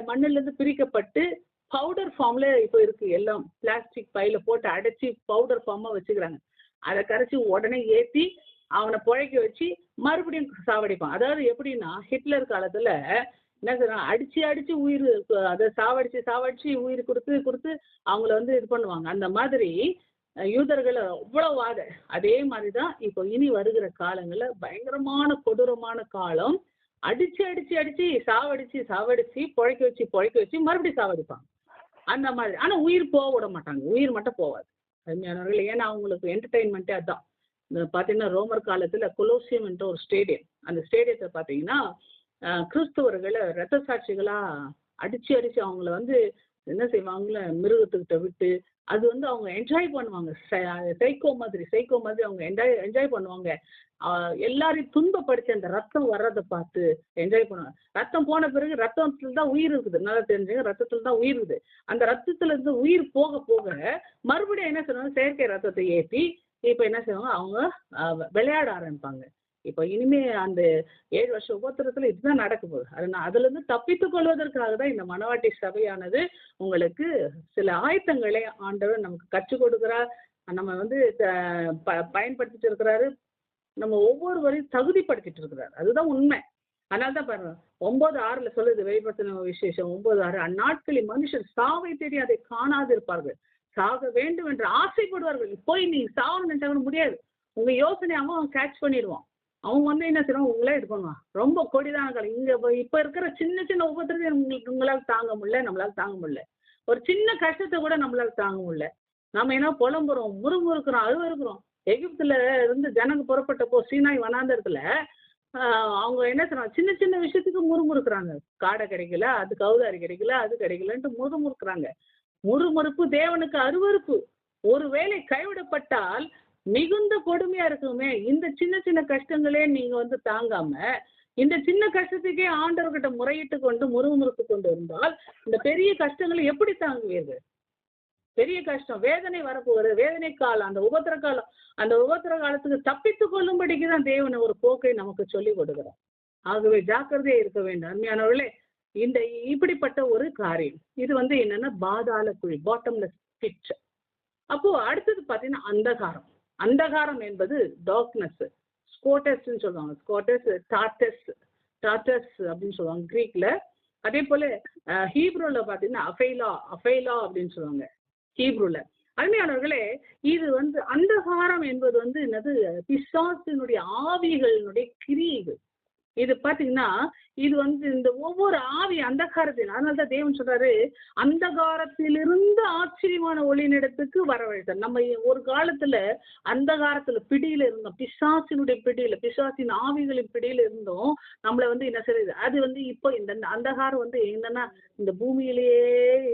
மண்ணிலிருந்து பிரிக்கப்பட்டு பவுடர் ஃபார்ம்ல இப்போ இருக்கு. எல்லாம் பிளாஸ்டிக் பையில போட்டு அடைச்சி பவுடர் ஃபார்மா வச்சுக்கிறாங்க. அதை கரைச்சி உடனே ஏற்றி அவனை புழைக்க வச்சு மறுபடியும் சாவடிப்பான். அதாவது எப்படின்னா ஹிட்லர் காலத்துல என்ன செய்றாங்க, அடிச்சு உயிர், அதை சாவடிச்சு உயிர் கொடுத்து அவங்கள வந்து இது பண்ணுவாங்க. அந்த மாதிரி யூதர்களை அவ்வளவு வாத. அதே மாதிரி தான் இப்போ இனி வருகிற காலங்கள்ல பயங்கரமான கொடூரமான காலம். அடிச்சு சாவடிச்சு புழைக்க வச்சு மறுபடியும் சாவடிப்பாங்க. அந்த மாதிரி. ஆனா உயிர் போக விட மாட்டாங்க, உயிர் மட்டும் போகாது. அருமையானவர்கள், ஏன்னா அவங்களுக்கு என்டர்டைன்மெண்ட்டே அதுதான். பார்த்தீங்கன்னா ரோமர் காலத்துல கொலோசியம் என்ற ஒரு ஸ்டேடியம், அந்த ஸ்டேடியத்தை பார்த்தீங்கன்னா கிறிஸ்தவர்களை ரத்த சாட்சிகளா அடிச்சு அவங்கள வந்து என்ன செய்வாங்கள, மிருகத்துக்கிட்ட விட்டு அது வந்து அவங்க என்ஜாய் பண்ணுவாங்க. சைக்கோ மாதிரி அவங்க என்ஜாய் பண்ணுவாங்க. எல்லாரையும் துன்பப்படுத்தி அந்த ரத்தம் வர்றதை பார்த்து என்ஜாய் பண்ணுவாங்க. ரத்தம் போன பிறகு ரத்தத்துல தான் உயிர் இருக்குது. நல்லா தெரிஞ்சுங்க, ரத்தத்துல தான் உயிர் இருக்குது. அந்த ரத்தத்துல இருந்து உயிர் போக போக மறுபடியும் என்ன செய்வாங்க, செயற்கை ரத்தத்தை ஏற்றி இப்போ என்ன செய்வாங்க, அவங்க விளையாட ஆரம்பிப்பாங்க. இப்போ இனிமே அந்த 7 வருஷ உபத்திரத்துல இதுதான் நடக்க போகுது. அதுல இருந்து தப்பித்துக் கொள்வதற்காக தான் இந்த மணவாட்டி சபையானது உங்களுக்கு சில ஆயத்தங்களை ஆண்டவர் நமக்கு கற்றுக் கொடுக்கிறார். நம்ம வந்து பயன்படுத்திட்டு இருக்கிறாரு. நம்ம ஒவ்வொருவரையும் தகுதிப்படுத்திட்டு இருக்கிறார். அதுதான் உண்மை. அதனால தான் பாருங்க 9:6 சொல்லுது வெளிப்படுத்தின விசேஷம் 9:6, அந்நாட்களில் மனுஷர் சாவை தேடி அதை காணாதிருப்பார்கள், சாக வேண்டும் என்று ஆசைப்படுவார்கள். போய் நீ சாவணும் நினைச்சாலும் முடியாது. உங்க யோசனை அவன் கேட்ச் பண்ணிடுவான். அவங்க வந்து என்ன செய்வான், உங்களே இது பண்ணுவான். ரொம்ப கொடிதான காலம். இங்க இப்ப இருக்கிற சின்ன சின்ன உபத்திரத்தை உங்களால் தாங்க முடியல, நம்மளால தாங்க முடியல. ஒரு சின்ன கஷ்டத்தை கூட நம்மளால தாங்க முடியல. நம்ம என்ன புலம்புறோம், முறுமுறுக்கிறோம், அழுவறுக்கிறோம். எகிப்துல இருந்து ஜனங்க புறப்பட்டப்போ சீனாய் வனாந்தரத்துல அவங்க என்ன செய்றாங்க, சின்ன சின்ன விஷயத்துக்கு முறுமுறுக்கிறாங்க. காடை கிடைக்கல, அது கௌதாரி கிடைக்கல, அது கிடைக்கலன்ட்டு முறுமுறுக்கிறாங்க. முறுமுறுப்பு தேவனுக்கு அருவருப்பு. ஒருவேளை கைவிடப்பட்டால் மிகுந்த கொடுமையா இருக்குமே. இந்த சின்ன சின்ன கஷ்டங்களே நீங்க வந்து தாங்காம இந்த சின்ன கஷ்டத்துக்கே ஆண்டவர்கிட்ட முறையிட்டு கொண்டு முறுமுறுத்து கொண்டு இருந்தால் இந்த பெரிய கஷ்டங்களை எப்படி தாங்குவீர்கள்? பெரிய கஷ்டம், வேதனை வரப்போகிறது. வேதனை காலம், அந்த உபத்திர காலம். அந்த உபத்திர காலத்துக்கு தப்பித்துக் கொள்ளும்படிக்கு தான் தேவன் ஒரு போக்கை நமக்கு சொல்லி கொடுக்கிறார். ஆகவே ஜாக்கிரதையா இருக்க வேண்டும் அருமையானவர்களே. இந்த இப்படிப்பட்ட ஒரு காரியம் இது வந்து என்னன்னா பாதாள குழி, பாட்டம்லெஸ் பிட். அப்போ அடுத்தது பாத்தீங்கன்னா அந்தகாரம். அந்தகாரம் என்பது டார்க்னஸ், ஸ்கோட்டஸ் சொல்லுவாங்க. ஸ்கோட்டஸ், டாட்டஸ் அப்படின்னு சொல்லுவாங்க கிரீக்ல. அதே போல ஹீப்ரோல பாத்தீங்கன்னா அஃபைலா அப்படின்னு சொல்லுவாங்க ஹீப்ருல. அருமையானவர்களே, இது வந்து அந்தகாரம் என்பது வந்து என்னது, பிசாசினுடைய ஆவிகளினுடைய கிரியைகள். இது பாத்தீங்கன்னா இது வந்து இந்த ஒவ்வொரு ஆவி அந்தகாரத்தில், அதனாலதான் தேவன் சொல்றாரு அந்தகாரத்திலிருந்து ஆச்சரியமான ஒளியினிடத்துக்கு வரவழைத்தார். நம்ம ஒரு காலத்துல அந்தகாரத்துல பிடியில இருந்தோம், பிசாசினுடைய பிடியில, பிசாசின் ஆவிகளின் பிடியில இருந்தோம். நம்மள வந்து என்ன செய்யுது, அது வந்து இப்போ இந்த அந்தகாரம் வந்து என்னன்னா இந்த பூமியிலேயே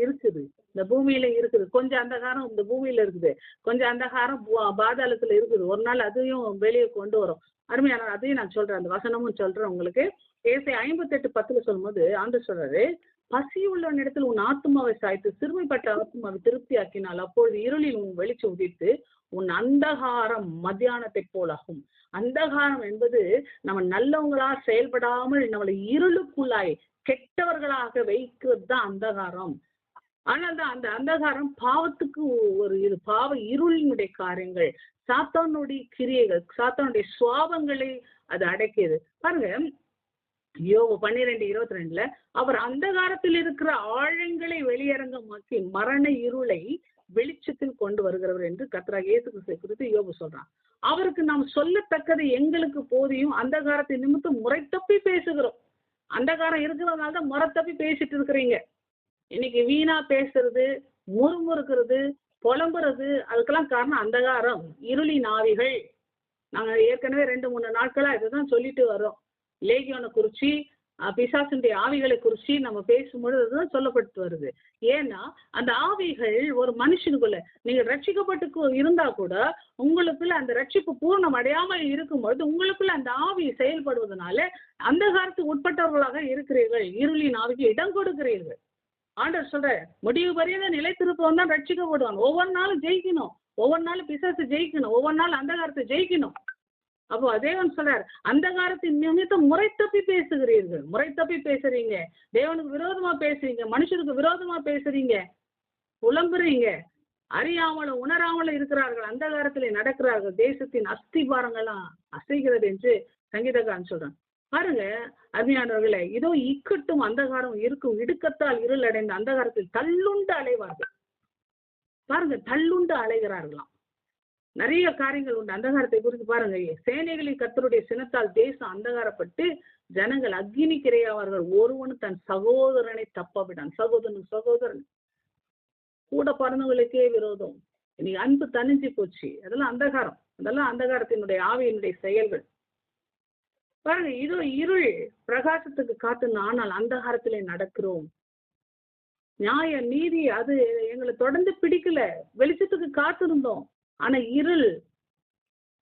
இருக்குது. இந்த பூமியில இருக்குது. கொஞ்சம் அந்தகாரம் இந்த பூமியில இருக்குது, கொஞ்சம் அந்தகாரம் பாதாளத்துல இருக்குது. ஒரு நாள் அதையும் வெளியே கொண்டு வரும். அருமையான அதையும் நான் சொல்றேன், அந்த வசனமும் சொல்றேன் உங்களுக்கு. ஏசாயா 58:10 சொல்லும்போது ஆண்டவர் சொல்றாரு, பசி உள்ளவன் இடத்தில் உன் ஆத்மாவை சாய்த்து சிறுமைப்பட்ட ஆத்மாவை திருப்தி ஆக்கினால் அப்பொழுது இருளில் உன் வெளிச்சம் உதித்து உன் அந்தகாரம் மத்தியானத்தை போலாகும். அந்தகாரம் என்பது நம்ம நல்லவங்களா செயல்படாமல் நம்மளை இருளுக்குள்ளாய் கெட்டவர்களாக வைக்கிறது தான் அந்தகாரம். ஆனால் தான் அந்த அந்தகாரம் பாவத்துக்கு ஒரு பாவ இருளினுடைய காரியங்கள், சாத்தானுடைய கிரியைகள், சாத்தானுடைய சுவாபங்களை அது அடக்கியது. பாருங்க யோபு 12:22 அவர் அந்தகாரத்தில் இருக்கிற ஆழங்களை வெளியரங்கமாக்கி மரண இருளை வெளிச்சத்தில் கொண்டு வருகிறவர் என்று கர்த்தராகிய இயேசு கிறிஸ்துவை குறித்து யோபு சொல்றான். அவருக்கு நாம் சொல்லத்தக்கது எங்களுக்கு போதியும், அந்தகாரத்தை நிமித்தம் முறை தப்பி பேசுகிறோம். அந்தகாரம் இருக்கிறதுனால தான் முறை தப்பி பேசிட்டு இருக்கிறீங்க. இன்னைக்கு வீணா பேசுறது, முறுமுறுக்கிறது, புலம்புறது, அதுக்கெல்லாம் காரணம் அந்தகாரம், இருளின் ஆவிகள். நாங்க ஏற்கனவே 2-3 நாட்களா இதுதான் சொல்லிட்டு வரோம். லேகியோனை குறிச்சி, பிசாசுடைய ஆவிகளை குறிச்சி நம்ம பேசும்பொழுது அதுதான் சொல்லப்பட்டு வருது. ஏன்னா அந்த ஆவிகள் ஒரு மனுஷனுக்குள்ள, நீங்க ரட்சிக்கப்பட்டு இருந்தா கூட உங்களுக்குள்ள அந்த ரட்சிப்பு பூர்ணம் அடையாமல் இருக்கும்பொழுது உங்களுக்குள்ள அந்த ஆவி செயல்படுவதனால அந்தகாரத்துக்கு உட்பட்டவர்களாக இருக்கிறீர்கள். இருளின் ஆவிக்கு இடம் கொடுக்கிறீர்கள். ஆண்டவர் சொல்ற முடிவு பரியந்த நிலைத்திருப்பவன் தான் ரட்சிக்கப்படுவான். ஒவ்வொரு நாளும் ஜெயிக்கணும், ஒவ்வொரு நாளும் பிசாசு ஜெயிக்கணும், ஒவ்வொரு நாள் அந்தகாரத்தை ஜெயிக்கணும். அப்போ தேவன் சொல்றார் அந்தகாரத்தின் நிமித்தம் முறை தப்பி பேசுகிறீர்கள், முறை தப்பி பேசுறீங்க, தேவனுக்கு விரோதமா பேசுறீங்க, மனுஷனுக்கு விரோதமா பேசுறீங்க, புலம்புறீங்க, அறியாமலும் உணராமலும் இருக்கிறார்கள், அந்தகாரத்திலே நடக்கிறார்கள், தேசத்தின் அஸ்திபாரங்கள்லாம் அசைகிறது என்று சங்கீதக்காரன் சொல்றான். பாருங்க அருமையானவர்களே, இதோ இக்கட்டும் அந்தகாரம் இருக்கும், இடுக்கத்தால் இருள் அடைந்த அந்தகாரத்தில் தள்ளுண்டு அலைவார்கள். பாருங்க, தள்ளுண்டு அலைகிறார்களாம். நிறைய காரியங்கள் உண்டு அந்தகாரத்தை குறித்து. பாருங்க, சேனைகளின் கர்த்தருடைய சினத்தால் தேசம் அந்தகாரப்பட்டு ஜனங்கள் அக்னி கிரையாவார்கள், ஒருவனு தன் சகோதரனை தப்ப விடான். சகோதரன் கூட பிறந்தவங்களுக்கே விரோதம், இன்னைக்கு அன்பு தனிஞ்சு போச்சு. அதெல்லாம் அந்தகாரம், அதெல்லாம் அந்தகாரத்தினுடைய ஆவியினுடைய செயல்கள். பாருங்க, இதோ இருள் பிரகாசத்துக்கு காத்துன்னு, ஆனால் அந்தகாரத்திலே நடக்கிறோம். நியாய நீதி அது எங்களை தொடர்ந்து பிடிக்கல, வெளிச்சத்துக்கு காத்திருந்தோம், ஆனா இருள்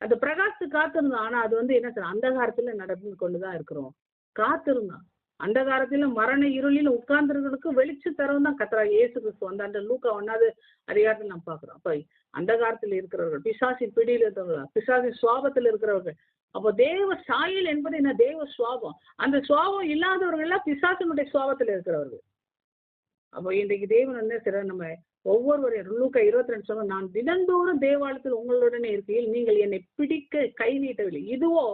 அது பிரகாசத்துக்கு காத்திருந்தோம், ஆனா அது வந்து என்ன சார் அந்தகாரத்துல நடந்து கொண்டுதான் இருக்கிறோம். காத்திருந்தோம் அந்தகாரத்தில மரண இருளில் உட்கார்ந்தவர்களுக்கு வெளிச்சு தரவும் தான் கர்த்தராகிய இயேசு கிறிஸ்து வந்தார். லூக்கா 1வது அதிகாரத்தில் நாம் பார்க்கிறோம். அப்ப அந்தகாரத்தில் இருக்கிறவர்கள், பிசாசின் பிடியில் இருக்கிறவர்கள், பிசாசின் சுவாபத்தில் இருக்கிறவர்கள், அப்போ தேவ சாயல் என்பது என்ன? தேவ சுவாபம். அந்த சுவாபம் இல்லாதவர்கள் எல்லாம் பிசாசனுடைய சுவாபத்தில் இருக்கிறவர்கள். அப்போ இன்றைக்கு தேவன் வந்து சில நம்ம ஒவ்வொருவரையும் லூக்கா 22 சொல்ல, நான் தினந்தோறும் தேவாலயத்தில் உங்களுடனே இருக்கையில் நீங்கள் என்னை பிடிக்க கை நீட்டவில்லை. இதுவோ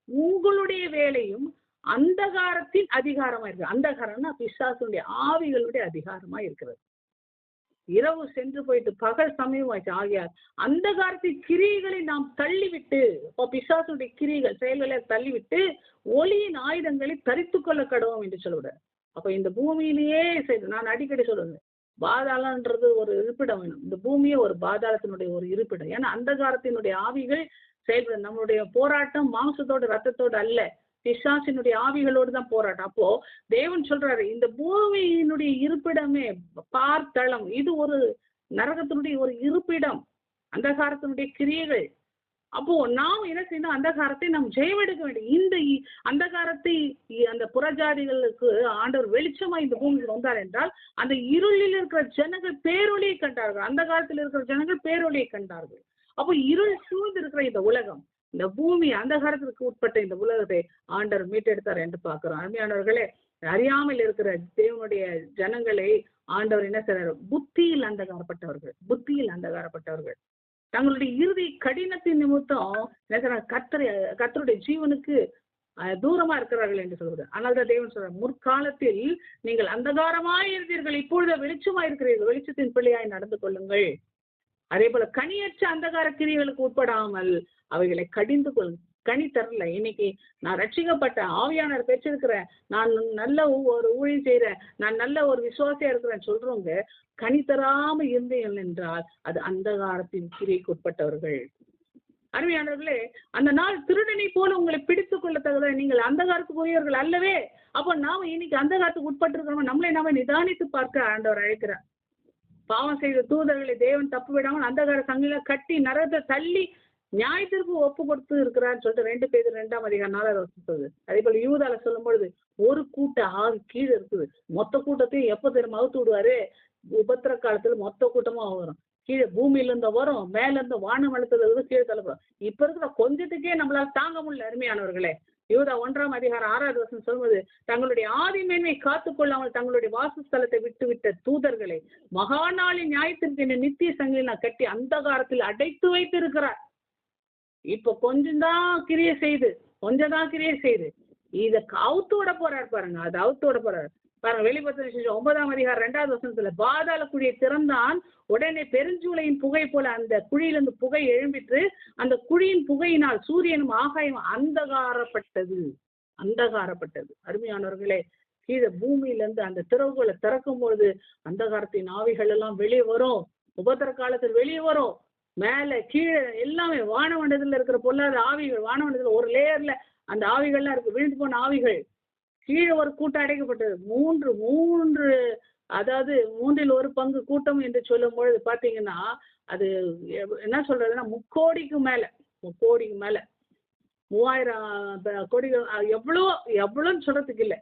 உங்களுடைய வேலையும் அந்தகாரத்தின் அதிகாரமா இருக்கு. அந்தகாரம்னா பிசாசுடைய ஆவிகளுடைய அதிகாரமா இருக்கிறது. இரவு சென்று போயிட்டு பகல் சமயமாச்சு ஆகியார் அந்தகாரத்தின் கிரியைகளை நாம் தள்ளிவிட்டு, இப்போ பிசாசுடைய கிரியைகள் செயல்களை தள்ளிவிட்டு ஒளியின் ஆயுதங்களை தரித்து கொள்ள கடவோம் என்று சொல்லுவார். அப்ப இந்த பூமியிலேயே நான் அடிக்கடி சொல்லுவேன், பாதாளன்றது ஒரு இருப்பிடம் வேணும். இந்த பூமியே ஒரு பாதாளத்தினுடைய ஒரு இருப்பிடம். ஏன்னா அந்தகாரத்தினுடைய ஆவிகள் செயல்படும். நம்மளுடைய போராட்டம் மாம்சத்தோடு ரத்தத்தோடு அல்ல, பிசாசினுடைய ஆவிகளோடு தான் போராட்டம். அப்போ தேவன் சொல்றாரு, இந்த பூமியினுடைய இருப்பிடமே பார்த்தளம், இது ஒரு நரகத்தினுடைய ஒரு இருப்பிடம், அந்தகாரத்தினுடைய கிரியைகள். அப்போ நாம் என்ன செய்யணும்? அந்தகாரத்தை நாம் ஜெயமெடுக்க வேண்டும். இந்த அந்தகாரத்தை அந்த புறஜாதிகளுக்கு ஆண்டவர் வெளிச்சமா இந்த பூமியில் வந்தார் என்றால் அந்த இருளில் இருக்கிற ஜனங்கள் பேரொழியை கண்டார்கள், அந்த காலத்தில் இருக்கிற ஜனங்கள் பேரொழியை கண்டார்கள். அப்போ இருள் சூழ்ந்து இருக்கிற இந்த உலகம், இந்த பூமி அந்தகாரத்திற்கு உட்பட்ட இந்த உலகத்தை ஆண்டவர் மீட்டெடுத்தார் என்று பார்க்கிறோம். அருமையானவர்களே, அறியாமல் இருக்கிற தேவனுடைய ஜனங்களை ஆண்டவர் என்ன செய்றார்? புத்தியில் அந்தகாரப்பட்டவர்கள், புத்தியில் அந்தகாரப்பட்டவர்கள் தங்களுடைய இறுதி கடினத்தின் நிமித்தம் கர்த்தருடைய ஜீவனுக்கு தூரமா இருக்கிறார்கள் என்று சொல்வது. ஆனால் தான் தேவன் சொல்றார், முற்காலத்தில் நீங்கள் அந்தகாரமாய் இருந்தீர்கள், இப்பொழுது வெளிச்சமாய் இருக்கிறீர்கள், வெளிச்சத்தின் பிள்ளையாய் நடந்து கொள்ளுங்கள். அதே போல கனியற்ற அந்தகார கிரியைகளுக்கு உட்படாமல் அவைகளை கடிந்து கொள்ளுங்கள். கனி தரல. இன்னைக்கு நான் ரட்சிக்கப்பட்ட ஆவியானவர் பெற்றிருக்கிறேன், நான் நல்ல ஒரு ஊழியம் செய்யறேன், நான் நல்ல ஒரு விசுவாசியா இருக்கிறேன்னு சொல்றவங்க கனி தராம இருந்தீர்கள் என்றால் அது அந்தகாரத்தின் கிரியைக்கு உட்பட்டவர்கள். அருமையானவர்களே, அந்த நாள் திருடனை போல உங்களை பிடித்துக் கொள்ளத்தக்கத நீங்கள் அந்தகாரத்துக்கு போயவர்கள் அல்லவே. அப்போ நாம இன்னைக்கு அந்தகாரத்துக்கு உட்பட்டிருக்கிறோம், நம்மளை நாம நிதானித்து பார்க்க ஆண்டவர் அழைக்கிறார். பாவம் செய்த தூதர்களை தேவன் தப்பு விடாமல் அந்தகார சங்கில கட்டி நரகத்தை தள்ளி நியாயத்திற்கு ஒப்பு கொடுத்து இருக்கிறான்னு சொல்லிட்டு 2 பேதுரு 2:4 சொல்லுது. அதே போல யூதால சொல்லும் பொழுது ஒரு கூட்ட ஆவி கீழே இருக்குது, மொத்த கூட்டத்தையும் எப்ப தெரியுமா அவுத்து விடுவாரு? உபத்திர காலத்துல மொத்த கூட்டமா வரும், கீழே பூமியில இருந்து வரும், மேல இருந்து வானம் அழுத்தது கீழே தள்ளப்படும். இப்ப இருக்கிற கொஞ்சத்துக்கே நம்மளால தாங்க முடியல. அருமையானவர்களே, யூதா 1:6 சொல்வது, தங்களுடைய ஆதிமேன்மை காத்துக்கொள்ளாமல் தங்களுடைய வாசஸ்தலத்தை விட்டு விட்ட தூதர்களை மகாநாளின் நியாயத்திற்கு என்ன நித்திய சங்கிலா கட்டி அந்தகாரத்தில் அடைத்து வைத்து இருக்கிறார். இப்ப கொஞ்சம் தான் கிரியை செய்து இத அவுத்து விட போறாரு பாருங்க. அது அவுத்து விட போறாரு பாருங்க. வெளிப்படுத்தல் 9:2 பாதாள குழியை திறந்தான், உடனே பெருஞ்சூளையின் புகை போல அந்த குழியிலிருந்து புகை எழும்பிட்டு அந்த குழியின் புகையினால் சூரியனும் ஆகாயம் அந்தகாரப்பட்டது. அருமையானவர்களே, கீழே பூமியிலிருந்து அந்த திறவுகளை திறக்கும் பொழுது அந்தகாரத்தின் ஆவிகள் எல்லாம் வெளியே வரும், உபத்திர காலத்தில் வெளியே வரும். மேல கீழே எல்லாமே வானமண்டலத்துல இருக்கிற பொல்லாத ஆவிகள், வானமண்டலத்துல ஒரு லேயர்ல அந்த ஆவிகள்லாம் இருக்கு, விழுந்து போன ஆவிகள். கீழே ஒரு கூட்டம் அடைக்கப்பட்டது. மூன்று அதாவது 1/3 கூட்டம் என்று சொல்லும் பொழுது பாத்தீங்கன்னா அது என்ன சொல்றதுன்னா 3 கோடிக்கு மேல 3000 கோடி, எவ்வளோன்னு சொல்றதுக்கு இல்லை.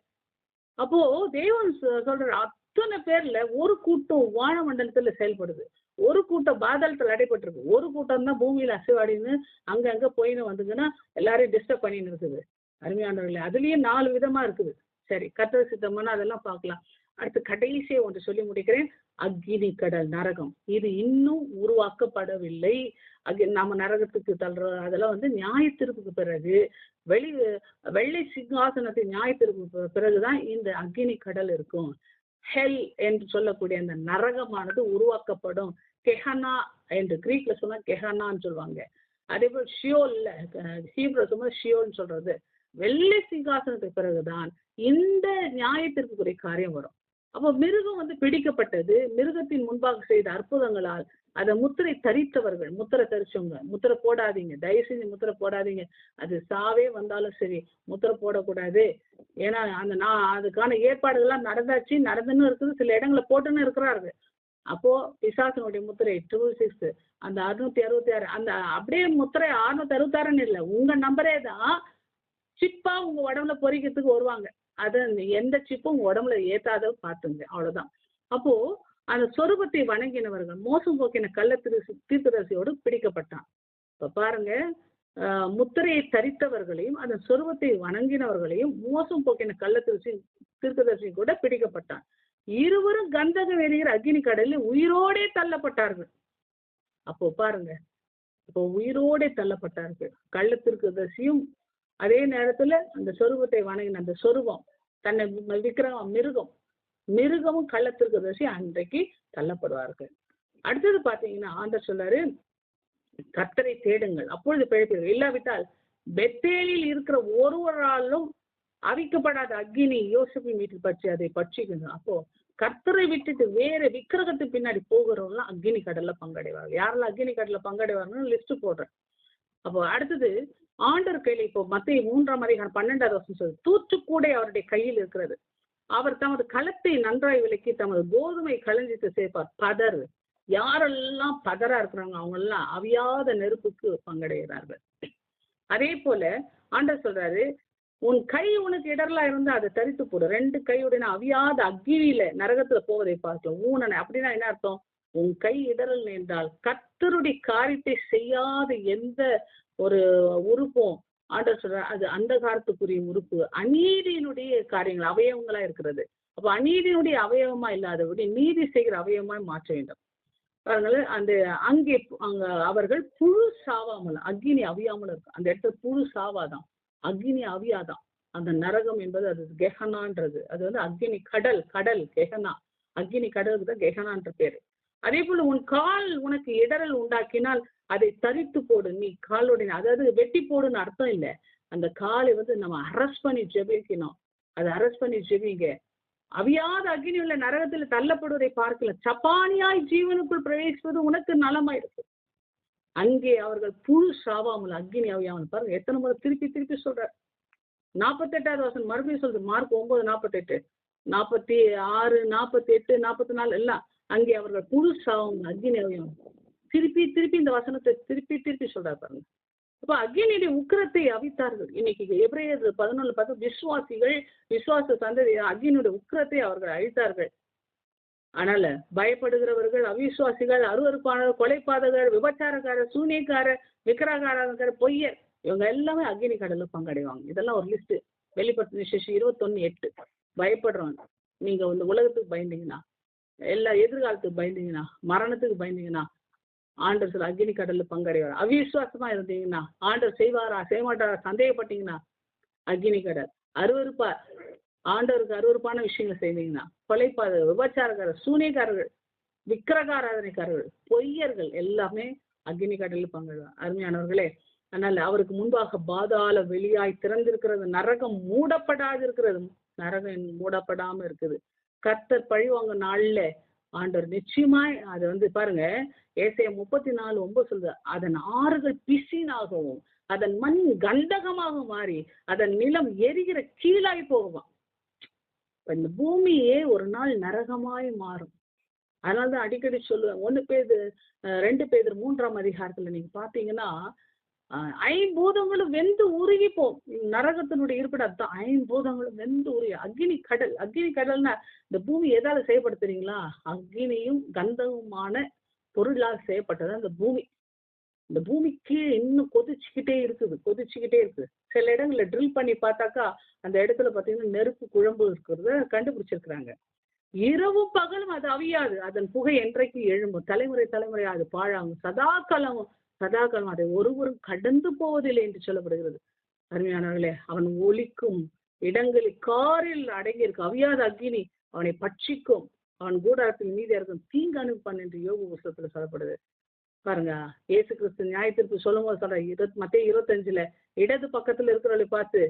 அப்போ தேவன் சொல்ற அத்தனை பேர்ல ஒரு கூட்டம் வானமண்டலத்துல செயல்படுது, ஒரு கூட்டம் பாதாளத்தில் அடைபட்டிருக்கு, ஒரு கூட்டம் தான் பூமியில அசைவாடின்னு அங்க போயின்னு வந்துங்கன்னா எல்லாரையும் டிஸ்டர்ப் பண்ணின்னு இருக்குது. அருமையானவர்களே, அதுலயும் 4 விதமா இருக்குது. சரி, கர்த்தர் சித்தம்னா அதெல்லாம் பார்க்கலாம். அடுத்து கடைசியே ஒன்று சொல்லி முடிக்கிறேன். அக்கினி கடல், நரகம், இது இன்னும் உருவாக்கப்படவில்லை. நம்ம நரகத்துக்கு தள்ளுற அதெல்லாம் நியாயத்திற்கு பிறகு வெள்ளை சிங்காசனத்தின் நியாயத்திற்கு பிறகுதான் இந்த அக்கினி கடல் இருக்கும். ஹெல் என்று சொல்லக்கூடிய அந்த நரகமானது உருவாக்கப்படும். கெஹனா என்று கிரீக்ல சொன்னா கெஹனான்னு சொல்லுவாங்க. அதே போல் ஷியோல்ல ஹீப்ரூல சொன்னா ஷியோல்னு சொல்றது. வெள்ளை சிங்காசனத்துக்கு பிறகுதான் இந்த நியாயத்திற்குரிய காரியம் வரும். அப்போ மிருகம் பிடிக்கப்பட்டது, மிருகத்தின் முன்பாக செய்த அற்புதங்களால் அதை முத்திரை தரித்தவர்கள், முத்திரை தரிச்சவங்க, முத்திரை போடாதீங்க, தயவு செஞ்சு முத்திரை போடாதீங்க. அது சாவே வந்தாலும் சரி முத்திரை போடக்கூடாது. ஏன்னா அதுக்கான ஏற்பாடுகள்லாம் நடந்துன்னு இருக்குது, சில இடங்களை போட்டுன்னு இருக்கிறார்கள். அப்போ பிசாசனுடைய முத்திரை 666, அந்த 666, அந்த அப்படியே முத்திரை 666 இல்லை, உங்க நம்பரே தான் சிப்பா உங்க உடம்புல பொறிக்கிறதுக்கு வருவாங்க. அது எந்த சிப்பும் உங்க உடம்புல ஏத்தாத பார்த்துங்க, அவ்வளவுதான். அப்போ அந்த சொரூபத்தை வணங்கினவர்கள் மோசம் போக்கின கள்ள தீர்க்கதரிசியோடு பிடிக்கப்பட்டான். இப்ப பாருங்க, முத்திரையை தரித்தவர்களையும் அதன் சொருவத்தை வணங்கினவர்களையும் மோசம் போக்கின தீர்க்கதரிசியும் கூட பிடிக்கப்பட்டான். இருவரும் கந்தகம் எரிகிற அக்னி கடலில் உயிரோடே தள்ளப்பட்டார்கள். அப்போ பாருங்க, இப்போ உயிரோடே தள்ளப்பட்டார்கள். கள்ள தீர்க்கதரிசியும் அதே நேரத்துல அந்த சொருவத்தை வணங்கின அந்த சொருவம் தன்னை விக்கிரகம் மிருகமும் கள்ள தீர்க்கதரிசி அன்றைக்கு தள்ளப்படுவார்கள். அடுத்தது பாத்தீங்கன்னா ஆண்டவர் சொல்றாரு, கர்த்தரை தேடுங்கள் அப்பொழுது பிழைப்பீர்கள், இல்லாவிட்டால் பெத்தேலில் இருக்கிற ஒருவராலும் அவிக்கப்படாத அக்னி யோசேப்பின் வீட்டில் பற்றி அதை பற்றிக்கணும். அப்போ கர்த்தரை விட்டுட்டு வேற விக்கிரகத்துக்கு பின்னாடி போகிறவங்களாம் அக்னி கடல்ல பங்கடைவார்கள். யாரெல்லாம் அக்னி கடல்ல பங்கடைவாங்கன்னு லிஸ்ட் போடுறேன். அப்போ அடுத்தது ஆண்டவர் கையில இப்போ மத்திய 3:12 சொல்லு, தூற்றுக்கூடை அவருடைய கையில் இருக்கிறது, அவர் தமது களத்தை நன்றாய் விலக்கி தமது கோதுமை களஞ்சித்து சேர்ப்பார். பதர், யாரெல்லாம் பதரா இருக்கிறாங்க அவங்க எல்லாம் அவியாத நெருப்புக்கு பங்கடைகிறார்கள். அதே போல ஆண்டவர் சொல்றாரு, உன் கை உனக்கு இடர்லா இருந்தா அதை தரித்து போடு, 2 கையுடைய அவியாத அக்னியில நரகத்துல போவதை பார்க்கலாம். ஊனனை அப்படின்னா என்ன அர்த்தம்? உன் கை இடரல் என்றால் கர்த்தருடைய காரியத்தை செய்யாத எந்த ஒரு உறுப்பும் ஆண்டவர் சொல்ற அது அந்த காலத்துக்குரிய உறுப்பு அநீதியினுடைய காரியங்கள் அவயவங்களா இருக்கிறது. அப்ப அநீதியினுடைய அவயவமா இல்லாதபடி நீதி செய்கிற அவயவமாய் மாற்ற வேண்டும். பாருங்கள், அந்த அங்கே அவர்கள் புழு சாவாமல் அக்னி அவியாமல் இருக்கும். அந்த இடத்துல புழு சாவாதான், அக்னி அவியாதான். அந்த நரகம் என்பது அது கெஹனான்றது, அது வந்து அக்னி கடல் கெஹனா, அக்னி கடலுக்கு தான் கெஹனான்ற பேரு. அதே போல உன் கால் உனக்கு இடரல் உண்டாக்கினால் அதை தரித்து போடு, நீ காலுடைய, அதாவது வெட்டி போடுன்னு அர்த்தம் இல்லை. அந்த காலை வந்து நம்ம அரெஸ்ட் பண்ணி ஜெபிக்கணும். அதை அரெஸ்ட் பண்ணி ஜெபிங்க. அவியாத அக்னி உள்ள நரகத்தில் தள்ளப்படுவதை பார்க்கல, சப்பானியாய் ஜீவனுக்குள் பிரவேசிப்பது உனக்கு நலமாயிருக்கு. அங்கே அவர்கள் புழு சாவாமல் அக்னி அவியாமல். பாருங்க எத்தனை முறை திருப்பி சொல்றாரு. 48வது வசனம் மறுபடியும் சொல்றது, மார்க் 9:48, 46, 48, 44 எல்லாம் அங்கே அவர்கள் புழு சாவாமல் அக்னி அவியாமல். திருப்பி இந்த வசனத்தை திருப்பி சொல்றாரு பாருங்க. அப்ப அக்னியுடைய உக்கிரத்தை அவித்தார்கள். இன்னைக்கு எபிரேயர் 11:10 விசுவாச சந்ததி அக்னியுடைய உக்கிரத்தை அவர்கள் அழித்தார்கள். அதனால பயப்படுகிறவர்கள், அவிசுவாசிகள், அருவருப்பாளர், கொலைபாதகர், விபச்சாரக்காரர், சூனியக்காரர், விக்கிரகாரர், பொய்யர், இவங்க எல்லாமே அக்னி கடல்ல பங்கடைவாங்க. இதெல்லாம் ஒரு லிஸ்ட். வெளிப்படுத்தின விசேஷம் 21:8. பயப்படுறவங்க, நீங்க இந்த உலகத்துக்கு பயந்தீங்கன்னா, எல்லா எதிர்காலத்துக்கு பயந்தீங்கன்னா, மரணத்துக்கு பயந்தீங்கன்னா ஆண்டவர் சொல்ல அக்னி கடல்ல பங்கடைவார். அவிசுவாசமா இருந்தீங்கன்னா, ஆண்டவர் செய்வாரா செய்ய மாட்டாரா சந்தேகப்பட்டீங்கன்னா அக்னி கடல். அருவருப்பார், ஆண்டவருக்கு அருவருப்பான விஷயங்களை செய்வீங்கன்னா, கொலைப்பாதகர், விபச்சாரக்காரர், சூனியக்காரர்கள், விக்கிரகாராதனைக்காரர்கள், பொய்யர்கள் எல்லாமே அக்னி கடல்ல பங்கடைவார். அருமையானவர்களே, அதனால அவருக்கு முன்பாக பாதாள வெளியாய் திறந்திருக்கிறது, நரகம் மூடப்படாது இருக்கிறது, நரகம் மூடப்படாம இருக்குது. கர்த்தர் பழிவாங்க நாள்ல ஆண்டவர் நிச்சயமாய் அது வந்து பாருங்க, ஏசாயா 34:9 சொல்லுது, அதன் ஆறுகள் பிசினாகவும் அதன் மண் கந்தகமாக மாறி அதன் நிலம் எரிகிற கீழாய் போகுமா. இந்த பூமியே ஒரு நாள் நரகமாய் மாறும். அதனாலதான் அடிக்கடி சொல்லுவேன், 1 பேதுரு 2 பேதுரு 3:அதிகாரத்துல நீங்க பாத்தீங்கன்னா, 5 பூதங்களும் வெந்து உருகி போகும். நரகத்தினுடைய இருப்பிடம் தான், 5 பூதங்களும் வெந்து உருகி. அக்னி கடல்னா இந்த பூமி எதால செய்யப்படுத்துறீங்களா? அக்னியும் கந்தகமான பொருளால் செய்யப்பட்டது அந்த பூமி. இந்த பூமிக்கு இன்னும் கொதிச்சுக்கிட்டே இருக்குது. சில இடங்கள்ல ட்ரில் பண்ணி பார்த்தாக்கா அந்த இடத்துல பாத்தீங்கன்னா நெருப்பு குழம்பு இருக்கிறத கண்டுபிடிச்சிருக்கிறாங்க. இரவும் பகலும் அது அவியாது, அதன் புகை என்றைக்கு எழும்பும், தலைமுறை அது பாழாகும், சதா காலம் அதை ஒருவரும் கடந்து போவதில்லை என்று சொல்லப்படுகிறது. அருமையானவர்களே, அவன் ஒலிக்கும் இடங்களில் காரில் அடங்கி இருக்கும் அவியாத அக்னி அவனை பட்சிக்கும், அவன் கூடாரத்தில் மீதி இருக்கும் தீங்கு அனுப்பான் என்று யோபு புஸ்தகத்துல சொல்லப்படுது. பாருங்க, இயேசு கிறிஸ்து நியாயத்திற்கு சொல்லும் போது சொல்ற மத்தேயு 25 இடது பக்கத்துல இருக்கிறவர்களை பார்த்து,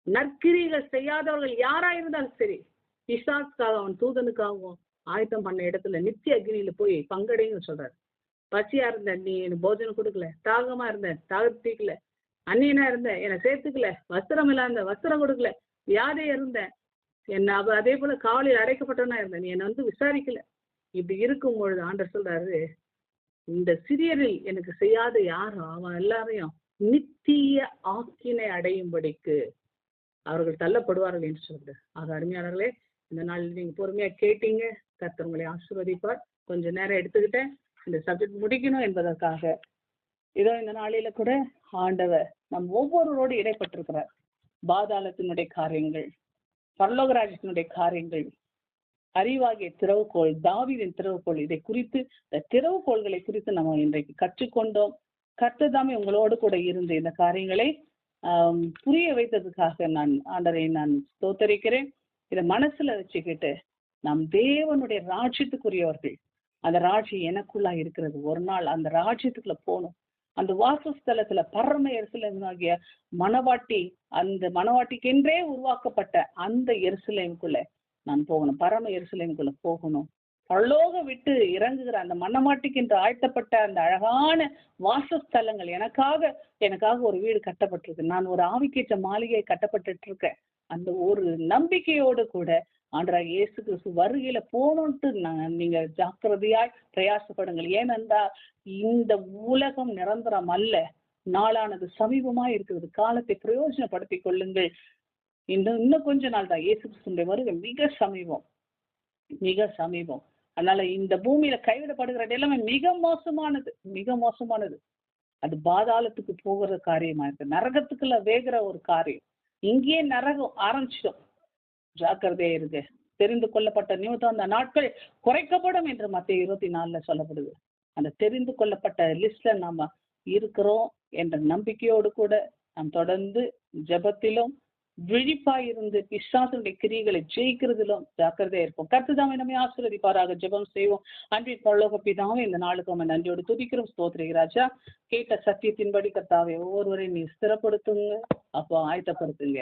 நற்கிரிகள் செய்யாதவர்கள் யாரா இருந்தாலும் சரி, பிசாசுக்காக அவன் தூதனுக்காகவும் ஆயத்தம் பண்ண இடத்துல நித்திய அக்னியில போய் பங்கடைன்னு சொல்றாரு. பசியா இருந்தேன், நீ எனக்கு போஜனம் கொடுக்கல, தாகமா இருந்தேன், தாகத்தை தீக்கல, அந்நியனா இருந்தேன், என்னை சேர்த்துக்கல, வஸ்திரம் இல்லாத வஸ்திரம் கொடுக்கல, வியாதியா இருந்தேன், என்ன அதே போல காவலில் அடைக்கப்பட்டவனா இருந்தேன், நீ என்னை வந்து விசாரிக்கல. இப்படி இருக்கும் பொழுது ஆண்டவர் சொல்றாரு, இந்த சிறியரில் எனக்கு செய்யாத யாரும் அவன் எல்லாரையும் நித்திய ஆக்கினை அடையும்படிக்கு அவர்கள் தள்ளப்படுவார்கள் என்று சொல்றது. ஆக அருமையானவர்களே, இந்த நாள் நீங்க பொறுமையா கேட்டீங்க. கர்த்தர் உங்களை ஆசீர்வதிப்பார். கொஞ்ச நேரம் எடுத்துக்கிட்டேன் இந்த சப்ஜெக்ட் முடிக்கணும் என்பதற்காக. இதோ இந்த நாளில கூட ஆண்டவர் நம் ஒவ்வொருவரோடு இடைப்பட்டிருக்கிறார். பாதாளத்தினுடைய காரியங்கள், பரலோக ராஜ்யத்தினுடைய காரியங்கள், அறிவாகிய திறவுகோள், தாவீதின் திறவுகோள், இதை குறித்து இந்த திறவுகோள்களை குறித்து நம்ம இன்றைக்கு கற்றுக்கொண்டோம். கர்த்தர் உங்களோடு கூட இருந்து இந்த காரியங்களை புரிய வைத்ததுக்காக நான் ஆண்டவரை நான் ஸ்தோத்தரிக்கிறேன். இதை மனசுல வச்சுக்கிட்டு நாம் தேவனுடைய ராஜ்யத்துக்குரியவர்கள். அந்த ராஜ்யம் எனக்குள்ளா இருக்கிறது. ஒரு நாள் அந்த ராஜ்யத்துக்குள்ள போகணும். அந்த வாசஸ்தலத்துல பரம எருசலேமாகிய மணவாட்டி, அந்த மணவாட்டிக்கென்றே உருவாக்கப்பட்ட அந்த எருசலேமுக்குள்ள நான் போகணும். பரம எருசலேமுக்குள்ள போகணும். பரலோக விட்டு இறங்குகிற அந்த மணவாட்டிக்கு என்று ஆயத்தப்பட்ட அந்த அழகான வாசஸ்தலங்கள் எனக்காக ஒரு வீடு கட்டப்பட்டிருக்கு. நான் ஒரு ஆவிக்கேற்ற மாளிகை கட்டப்பட்டு இருக்கேன். அந்த ஒரு நம்பிக்கையோடு கூட ஆண்டவராகிய இயேசு கிறிஸ்து வருகையில போகணும்ட்டு நீங்க ஜாக்கிரதையாய் பிரயாசப்படுங்கள். ஏனென்றால் இந்த உலகம் நிரந்தரம் அல்ல, நாளானது சமீபமா இருக்கிறது. காலத்தை பிரயோஜனப்படுத்திக் கொள்ளுங்கள். இன்னும் கொஞ்ச நாள் தான் இயேசு கிறிஸ்துடைய வருகை மிக சமீபம், மிக சமீபம். அதனால இந்த பூமியில கைவிடப்படுகிற நிலைமை மிக மோசமானது, மிக மோசமானது. அது பாதாளத்துக்கு போகிற காரியமா இருக்கு, நரகத்துக்குள்ள வேகிற ஒரு காரியம். இங்கேயே நரகம் ஆரம்பிச்சிடும். ஜாக்கிரதையா இருக்கு. தெரிந்து கொள்ளப்பட்ட நிமித்தம் அந்த நாட்கள் குறைக்கப்படும் என்று மத்திய 24 சொல்லப்படுது. அந்த தெரிந்து கொள்ளப்பட்ட லிஸ்ட்ல நாம இருக்கிறோம் என்ற நம்பிக்கையோடு கூட நாம் தொடர்ந்து ஜெபத்திலும் விழிப்பாய் இருந்து பிசாசுடைய கிரியைகளை ஜெயிக்கிறதிலும் ஜாக்கிரதையா இருக்கும். கர்த்தர் நம்மை ஆசீர்வதிப்பாராக. ஜெபம் செய்வோம். அன்பின் பரலோக பிதாவே, இந்த நாளுக்கு நம்ம நன்றியோடு துதிக்கிறோம். ஸ்தோத்திரம் ராஜா. கேட்ட சத்தியத்தின்படி கர்த்தாவே ஒவ்வொருவரையும் நீ ஸ்திரப்படுத்துங்க, அப்போ ஆயத்தப்படுத்துங்க.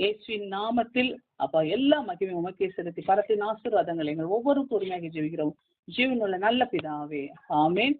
இயேசுவின் நாமத்தில் அப்பா எல்லா மகிமையும் உமக்கே செலுத்தி பரத்தின் ஆசீர்வாதங்கள் எங்கள் ஒவ்வொரு பொறுமையாக ஜெபிக்கிறோம். ஜீவனுள்ள நல்ல பிதாவே, ஆமேன்.